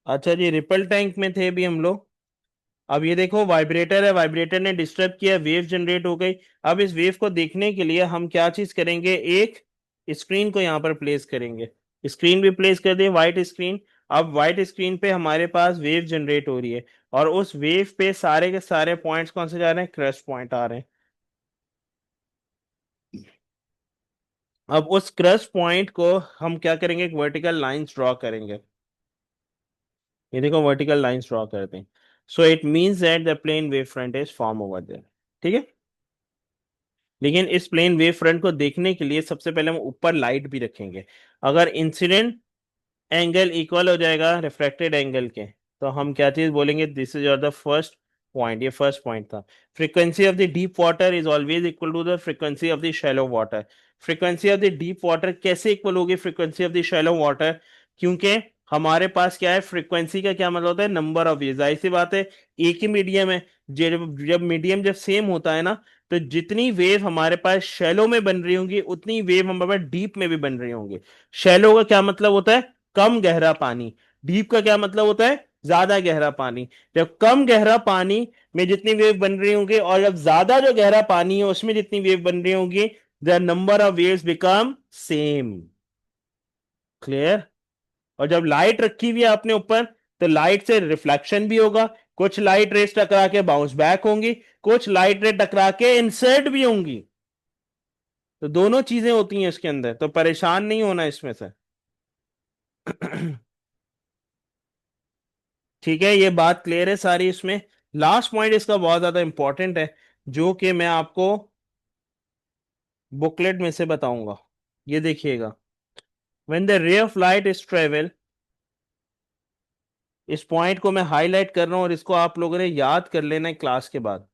A: अच्छा जी, रिपल टैंक में थे भी हम लोग। अब ये देखो वाइब्रेटर है, वाइब्रेटर ने डिस्टर्ब किया, वेव जनरेट हो गई। अब इस वेव को देखने के लिए हम क्या चीज करेंगे? एक स्क्रीन को यहाँ पर प्लेस करेंगे। स्क्रीन भी प्लेस कर दिए, व्हाइट स्क्रीन। अब व्हाइट स्क्रीन पे हमारे पास वेव जनरेट हो रही है, और उस वेव पे सारे के सारे पॉइंट्स कौन से जा रहे हैं? क्रस्ट पॉइंट आ रहे हैं। अब उस क्रस्ट पॉइंट को हम क्या करेंगे? एक वर्टिकल लाइंस ड्रॉ करेंगे। ये देखो वर्टिकल लाइंस ड्रॉ करते हैं। So it means that the plane wave front is form over there. ठीक है, लेकिन इस प्लेन वेव फ्रंट को देखने के लिए सबसे पहले हम ऊपर लाइट भी रखेंगे। अगर इंसिडेंट एंगल इक्वल हो जाएगा रिफ्रैक्टेड एंगल के, तो हम क्या चीज बोलेंगे? This is your the first point. ये फर्स्ट पॉइंट था। Frequency of the deep water is always equal to the frequency of the shallow water. Frequency of the deep water कैसे इक्वल होगी frequency of the shallow water? क्योंकि हमारे पास क्या है? फ्रीक्वेंसी का क्या मतलब होता है? Number of wave. जाहिर सी बात है, एक ही मीडियम है। जब जब मीडियम जब सेम होता है ना, तो जितनी वेव हमारे पास शैलो में बन रही होंगी, उतनी वेव हमारे पास डीप में भी बन रही होंगी। शैलो का क्या मतलब होता है? कम गहरा पानी। डीप का क्या मतलब होता है? ज्यादा गहरा पानी। जब कम गहरा पानी में जितनी वेव बन रही होंगी, और जब ज्यादा जो गहरा पानी है उसमें जितनी वेव बन रही होंगी, the number of waves become same. Clear? और जब लाइट रखी हुई है अपने ऊपर, तो लाइट से रिफ्लेक्शन भी होगा, कुछ लाइट रेस टकरा के बाउंस बैक होंगी, कुछ लाइट रे टकरा के इंसर्ट भी होंगी। तो दोनों चीजें होती हैं इसके अंदर, तो परेशान नहीं होना इसमें से। ठीक है, ये बात क्लियर है सारी इसमें। लास्ट पॉइंट इसका बहुत ज्यादा इंपॉर्टेंट है, जो कि मैं आपको बुकलेट में से बताऊंगा। ये देखिएगा, when the ray of light is travel, इस पॉइंट को मैं हाईलाइट कर रहा हूं और इसको आप लोगों ने याद कर लेना है क्लास के बाद।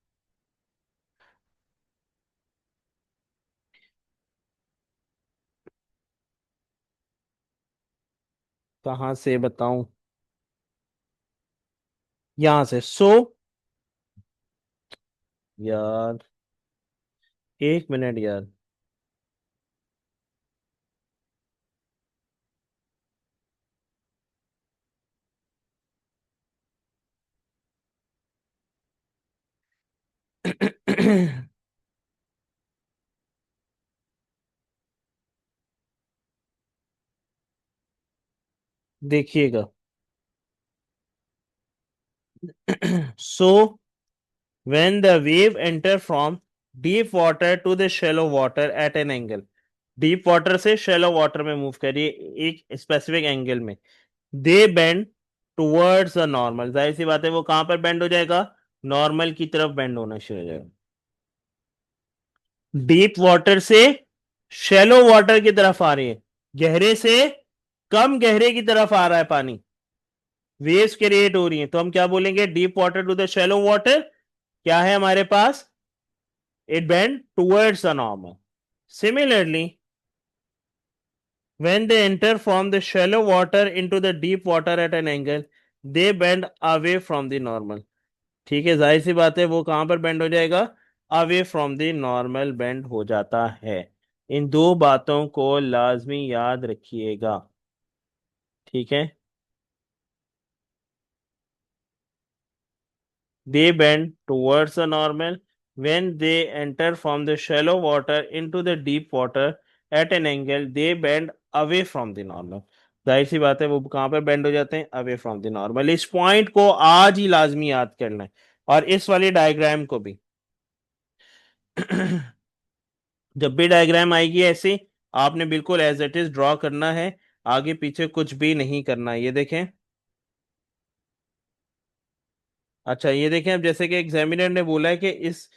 A: कहां से बताऊं? यहां से। सो यार, एक मिनट यार। देखिएगा। So when the wave enter from deep water to the shallow water at an angle, deep water से शैलो वाटर में मूव करिए एक स्पेसिफिक एंगल में, दे बेंड टुवर्ड्स द नॉर्मल। जाहिर सी बात है वो कहां पर बेंड हो जाएगा? नॉर्मल की तरफ बेंड होना शुरू हो जाएगा। डीप वाटर से शैलो वाटर की तरफ आ रही है, गहरे से कम गहरे की तरफ आ रहा है पानी, वेव्स क्रिएट हो रही हैं, तो हम क्या बोलेंगे? Deep water to the shallow water क्या है हमारे पास? it bend towards the normal. Similarly, when they enter from the shallow water into the deep water at an angle, they bend away from the normal. ठीक है, जाहिर सी बात है वो कहां पर बेंड हो जाएगा? Away from the normal bend हो जाता है। इन दो बातों को लाजमी याद रखिएगा। ठीक है, they bend towards the normal when they enter from the shallow water into the deep water at an angle, they bend away from the normal। जाहिर सी बात है वो कहां पर बेंड हो जाते हैं? Away from the normal. इस पॉइंट को आज ही लाजमी याद करना है, और इस वाली डायग्राम को भी। जब भी डायग्राम आएगी ऐसी, आपने बिल्कुल एज इट इज ड्रॉ करना है, आगे पीछे कुछ भी नहीं करना है। ये देखें। अच्छा, ये देखें, अब जैसे कि एग्जामिनर ने बोला है कि इस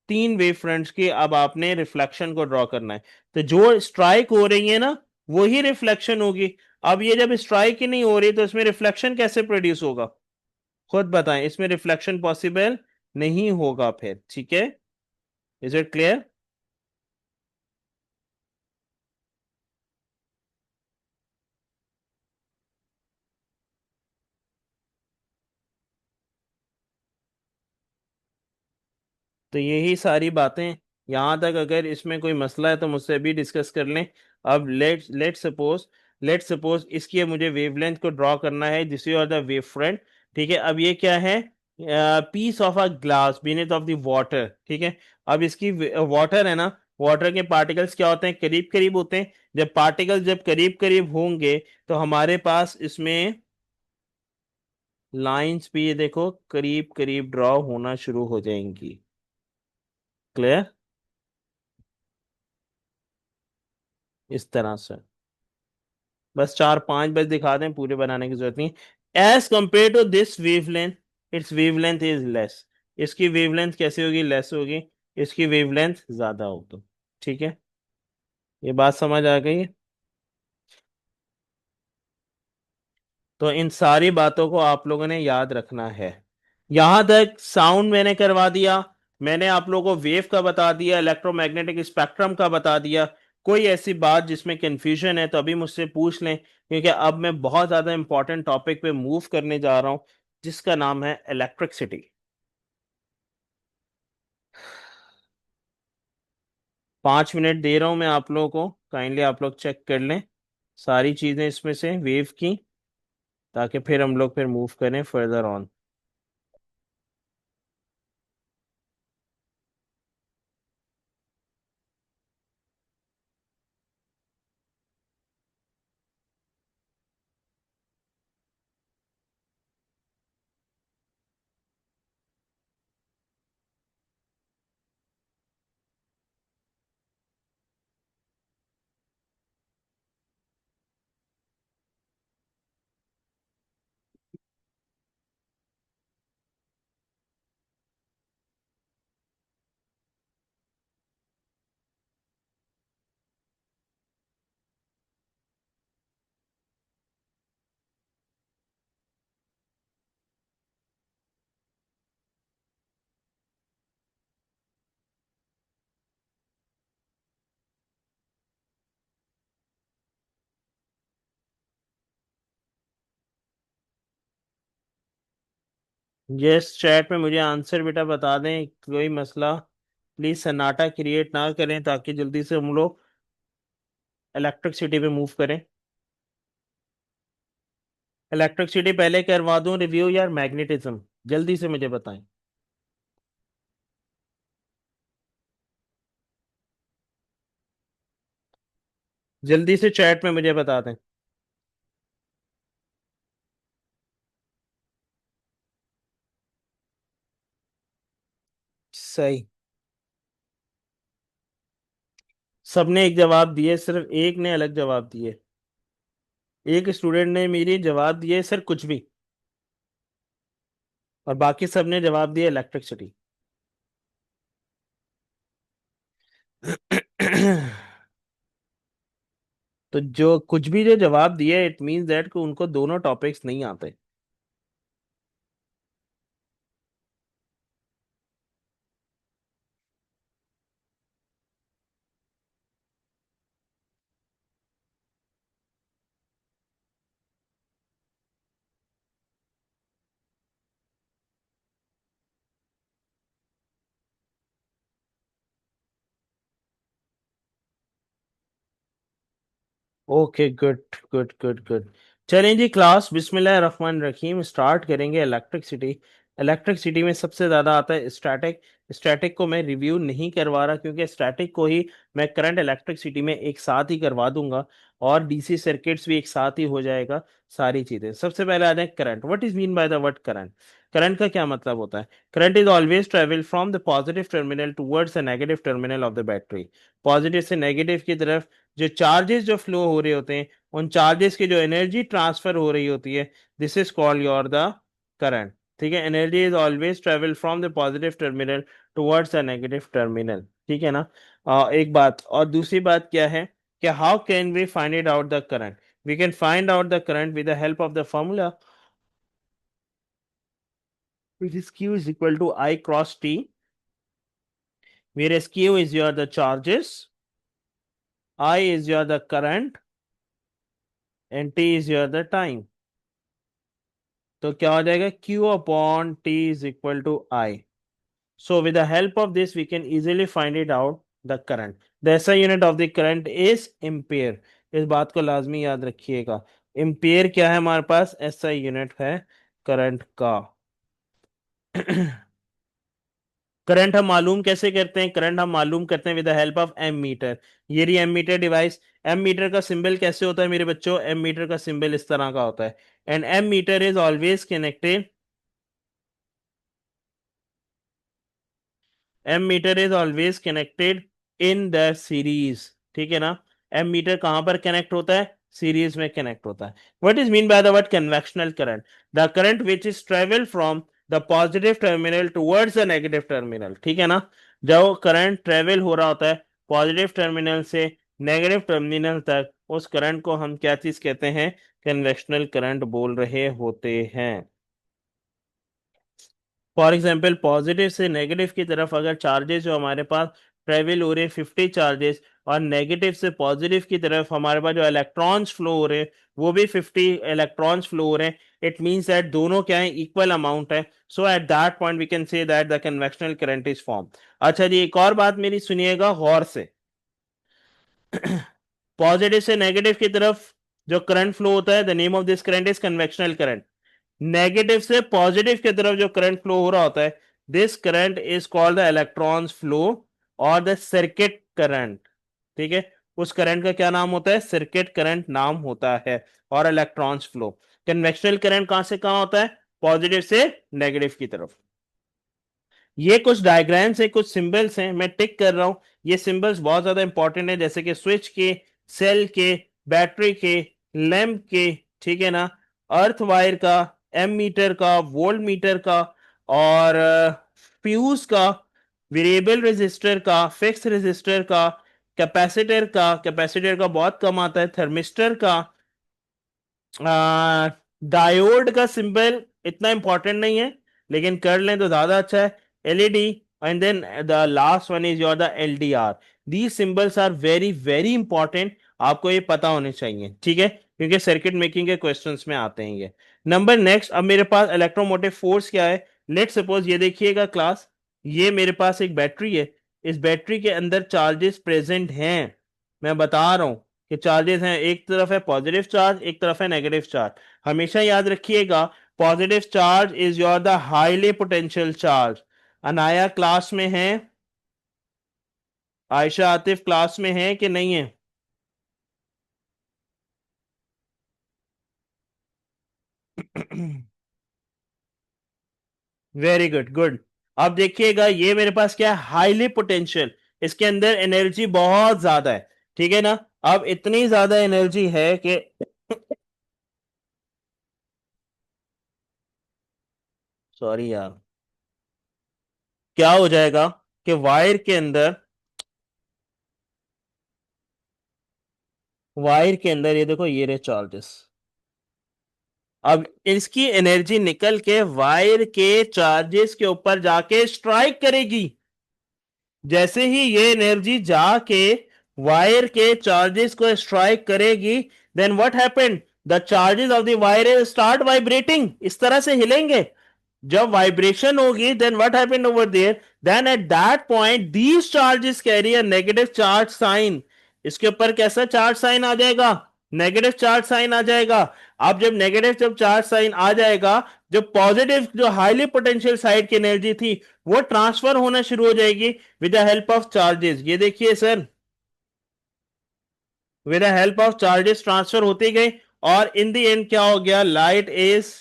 A: तीन वेव फ्रंट्स की अब आपने रिफ्लेक्शन को ड्रॉ करना है, तो जो स्ट्राइक हो रही है ना, वही रिफ्लेक्शन होगी। अब ये जब स्ट्राइक ही नहीं हो रही, तो इसमें रिफ्लेक्शन कैसे प्रोड्यूस होगा? खुद बताएं, इसमें रिफ्लेक्शन पॉसिबल नहीं होगा फिर। ठीक है, इज इट क्लियर? तो यही सारी बातें, यहां तक अगर इसमें कोई मसला है तो मुझसे भी डिस्कस कर लें। अब लेट सपोज इसकी मुझे वेवलेंथ को ड्रॉ करना है, this is the wave front. ठीक है, अब ये क्या है? Piece of a glass beneath of the water. ठीक है, अब इसकी वाटर है ना, वाटर के पार्टिकल्स क्या होते हैं? करीब करीब होते हैं। जब पार्टिकल्स जब करीब करीब होंगे, तो हमारे पास इसमें लाइंस भी, ये देखो, करीब करीब ड्रॉ होना शुरू हो जाएंगी। क्लियर? इस तरह से बस चार पांच बस दिखा दें, पूरे बनाने की जरूरत नहीं। As compare to this wavelength, it's wavelength is less. इसकी वेवलेंथ कैसी होगी? लेस होगी। इसकी वेवलेंथ ज्यादा होगी। ठीक है, ये बात समझ आ गई है? तो इन सारी बातों को आप लोगों ने याद रखना है। यहां तक साउंड मैंने करवा दिया, मैंने आप लोगों को वेव का बता दिया, इलेक्ट्रोमैग्नेटिक स्पेक्ट्रम का बता दिया। कोई ऐसी बात जिसमें कंफ्यूजन है तो अभी मुझसे पूछ लें, क्योंकि अब मैं बहुत ज़्यादा इंपॉर्टेंट टॉपिक पे मूव करने जा रहा हूं, जिसका नाम है इलेक्ट्रिसिटी। 5 मिनट दे रहा हूं मैं आप लोगों को, काइंडली आप लोग चेक कर लें सारी चीज़ें इसमें से वेव की, ताकि फिर हम लोग फिर मूव करें फर्दर ऑन। यस, चैट में मुझे आंसर बेटा बता दें, कोई मसला। प्लीज सन्नाटा क्रिएट ना करें ताकि जल्दी से हम लोग इलेक्ट्रिसिटी पे मूव करें। इलेक्ट्रिसिटी पहले करवा दूं रिव्यू या मैग्नेटिज्म? जल्दी से मुझे बताएं। जल्दी से चैट में मुझे बता दें। सही। सबने एक जवाब दिए, सिर्फ एक ने अलग जवाब दिए। एक स्टूडेंट ने मेरी जवाब दिए सर कुछ भी, और बाकी सबने जवाब दिया इलेक्ट्रिसिटी। तो जो कुछ भी जो जवाब दिए, इट मींस दैट कि उनको दोनों टॉपिक्स नहीं आते। Okay, good good good good. चलें जी क्लास, बिस्मिल्लाह रहमान रहीम, स्टार्ट करेंगे इलेक्ट्रिसिटी। इलेक्ट्रिसिटी में सबसे ज़्यादा आता है स्टैटिक। स्टैटिक को मैं रिव्यू नहीं करवा रहा क्योंकि स्टैटिक को ही मैं करंट इलेक्ट्रिसिटी में एक साथ ही करवा दूंगा, और डीसी सर्किट्स भी एक साथ ही हो जाएगा। सारी चीज़ें सबसे पहले आ जाए current. What is mean by the word current? Current का क्या मतलब होता है? Current is always travel from the positive terminal towards the negative terminal of the battery. Positive से नेगेटिव की तरफ जो चार्जेस जो फ्लो हो रहे होते हैं, उन चार्जेस की जो एनर्जी ट्रांसफर हो रही होती है, this is called your the current. ठीक है, energy is always travel from the positive terminal towards the negative terminal. ठीक है ना? एक बात, और दूसरी बात क्या है कि how can we find it out the current? We can find out the current with the help of the formula, which is q is equal to I cross t, whereas q is your the charges, I is your the current, and t is your the time। तो क्या हो जाएगा? Q upon T is equal to I। So with the help of this we can easily find it out the current। The SI unit of the current is ampere। इस बात को लाजमी याद रखिएगा। एम्पियर क्या है हमारे पास? SI यूनिट है करंट का। करंट हम मालूम कैसे करते हैं? करंट हम मालूम करते हैं with the help of ammeter. ये रही ammeter device. Ammeter का सिंबल कैसे होता है मेरे बच्चों? एम मीटर का सिंबल इस तरह का होता है, and ammeter is always connected, ammeter is always connected in the series. ठीक है ना? एम मीटर कहां पर कनेक्ट होता है? सीरीज में कनेक्ट होता है। What is mean by the word convectional current? The current which is travel from the positive terminal towards the negative terminal. ठीक है ना? जब करंट ट्रेवल हो रहा होता है पॉजिटिव टर्मिनल से नेगेटिव टर्मिनल तक, उस करंट को हम क्या चीज कहते हैं? कन्वेक्शनल करंट बोल रहे होते हैं। फॉर एग्जाम्पल पॉजिटिव से नेगेटिव की तरफ अगर चार्जेस जो हमारे पास ट्रेवल हो रहे हैं 50 चार्जेस, और नेगेटिव से पॉजिटिव की तरफ हमारे पास जो इलेक्ट्रॉन्स फ्लो हो रहे हैं वो भी 50 इलेक्ट्रॉन्स फ्लो हो रहे हैं, इट मींस दैट दोनों क्या है? इक्वल अमाउंट है। So at that point we can say that the convectional current is form. अच्छा जी, एक और बात मेरी सुनिएगा गौर से। पॉजिटिव से नेगेटिव की तरफ जो करंट फ्लो होता है, the name of this current is convectional current. Negative से पॉजिटिव की तरफ जो करंट फ्लो हो रहा होता है, this current is called the electrons flow और द सर्किट करंट। ठीक है? उस करंट का क्या नाम होता है? सर्किट करंट नाम होता है। और इलेक्ट्रॉन्स फ्लो, कन्वेक्शनल करंट कहां से कहां होता है? पॉजिटिव से नेगेटिव की तरफ। ये कुछ डायग्राम्स है, कुछ सिंबल्स हैं, मैं टिक कर रहा हूं। ये सिंबल्स बहुत ज्यादा इंपॉर्टेंट है, जैसे कि स्विच के, सेल के, बैटरी के, लैंप के। ठीक है ना? अर्थ वायर का, एम मीटर का, वोल्ट मीटर का, और फ्यूज का, वेरिएबल रेजिस्टर का, फिक्स रेजिस्टर का, कैपेसिटर का, कैपेसिटर का बहुत कम आता है, थर्मिस्टर का, डायोड का सिंबल इतना इंपॉर्टेंट नहीं है, लेकिन कर लें तो ज्यादा अच्छा है, LED. And then the last one is your the LDR. These symbols are very very important, आपको ये पता होने चाहिए। ठीक है? क्योंकि सर्किट मेकिंग के क्वेश्चंस में आते हैं ये। नंबर नेक्स्ट, अब मेरे पास इलेक्ट्रोमोटिव फोर्स क्या है? लेट सपोज ये देखिएगा क्लास, ये मेरे पास एक बैटरी है, इस बैटरी के अंदर चार्जेस प्रेजेंट हैं, मैं बता रहा हूं कि चार्जेस हैं, एक तरफ है पॉजिटिव चार्ज, एक तरफ है नेगेटिव चार्ज। हमेशा याद रखिएगा, positive charge is your the highly potential charge. Anaya class में है, आयशा आतिफ क्लास में है कि नहीं है? Very good, good. अब देखिएगा ये मेरे पास क्या है, हाईली पोटेंशियल, इसके अंदर एनर्जी बहुत ज्यादा है, ठीक है ना। अब इतनी ज्यादा एनर्जी है कि सॉरी यार, क्या हो जाएगा कि वायर के अंदर ये देखो, ये रहे चार्जेस। अब इसकी एनर्जी निकल के वायर के चार्जेस के ऊपर जाके स्ट्राइक करेगी। जैसे ही ये एनर्जी जाके वायर के चार्जेस को स्ट्राइक करेगी, then what happened, the charges of the wire start vibrating, इस तरह से हिलेंगे। जब वाइब्रेशन होगी, then what happened over there, then at that point these charges carry a negative charge sign. इसके ऊपर कैसा चार्ज साइन आ जाएगा, नेगेटिव चार्ज साइन आ जाएगा। अब जब नेगेटिव जब चार्ज साइन आ जाएगा, जब पॉजिटिव जो हाईली पोटेंशियल साइड की एनर्जी थी वो ट्रांसफर होना शुरू हो जाएगी with the help of charges. ये देखिए sir, with the help of charges transfer होती गई, और इन द एंड क्या हो गया, लाइट इज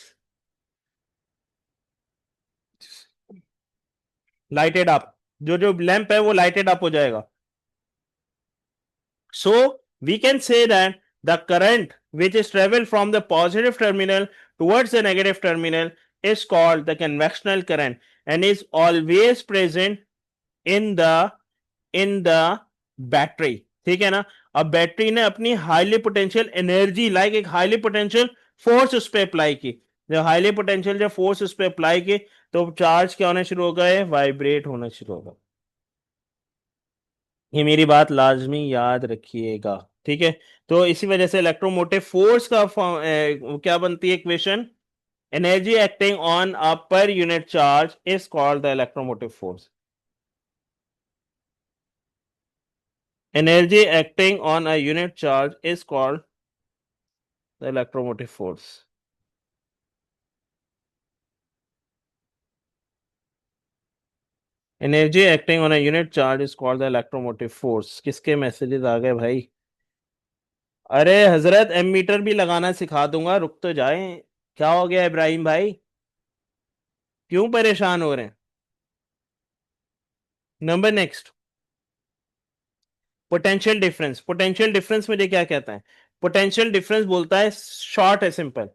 A: लाइटेड अप, जो जो लैंप है वो लाइटेड अप हो जाएगा। So we can say that the current which is travel from the positive terminal towards the negative terminal is called the convectional current and is always present in the battery, ठीक है ना। अब बैटरी ने अपनी हाईली पोटेंशियल एनर्जी लाइक एक हाईली पोटेंशियल फोर्स उस पर अप्लाई की, जब हाईली पोटेंशियल जब फोर्स उस पर अप्लाई की तो चार्ज क्या होना शुरू हो गए, वाइब्रेट होना शुरू होगा। ये मेरी बात लाजमी याद रखिएगा, ठीक है। तो इसी वजह से इलेक्ट्रोमोटिव फोर्स का क्या बनती है equation, energy acting on a पर unit charge is called the electromotive force. Energy acting on a unit charge is called the electromotive force. Energy acting on a unit charge is called the electromotive force. किसके मैसेजेस आ गए भाई? अरे हजरत, एमीटर भी लगाना सिखा दूंगा, रुक तो जाए। क्या हो गया इब्राहिम भाई, क्यों परेशान हो रहे हैं? Number next, potential difference. Potential difference मुझे क्या कहता है, पोटेंशियल डिफरेंस बोलता है, शॉर्ट है, simple,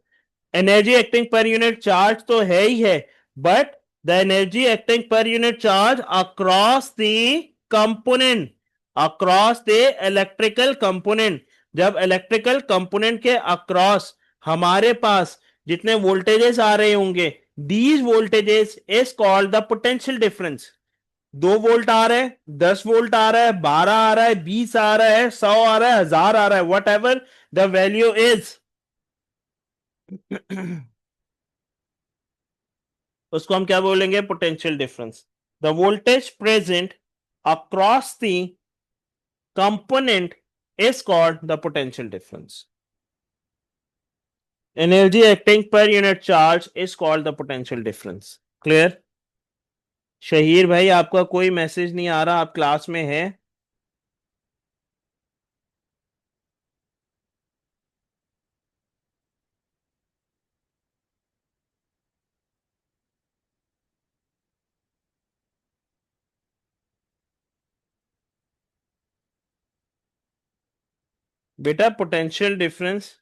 A: energy acting per unit charge तो है ही है, but the energy acting per unit charge across the component, across the electrical component. जब इलेक्ट्रिकल कंपोनेंट के अक्रॉस हमारे पास जितने वोल्टेजेस आ रहे होंगे, these voltages is called the potential difference. 2 volt आ रहा है, 10 वोल्ट आ रहा है, 12 आ रहा है, 20 आ रहा है, 100 आ रहा है, 1000 आ रहा है, what ever the value is, उसको हम क्या बोलेंगे, potential difference. The voltage present across the component is called the potential difference. Energy acting per unit charge is called the potential difference. Clear? Shaheer भाई आपका कोई मैसेज नहीं आ रहा, आप क्लास में है? बेटा पोटेंशियल डिफरेंस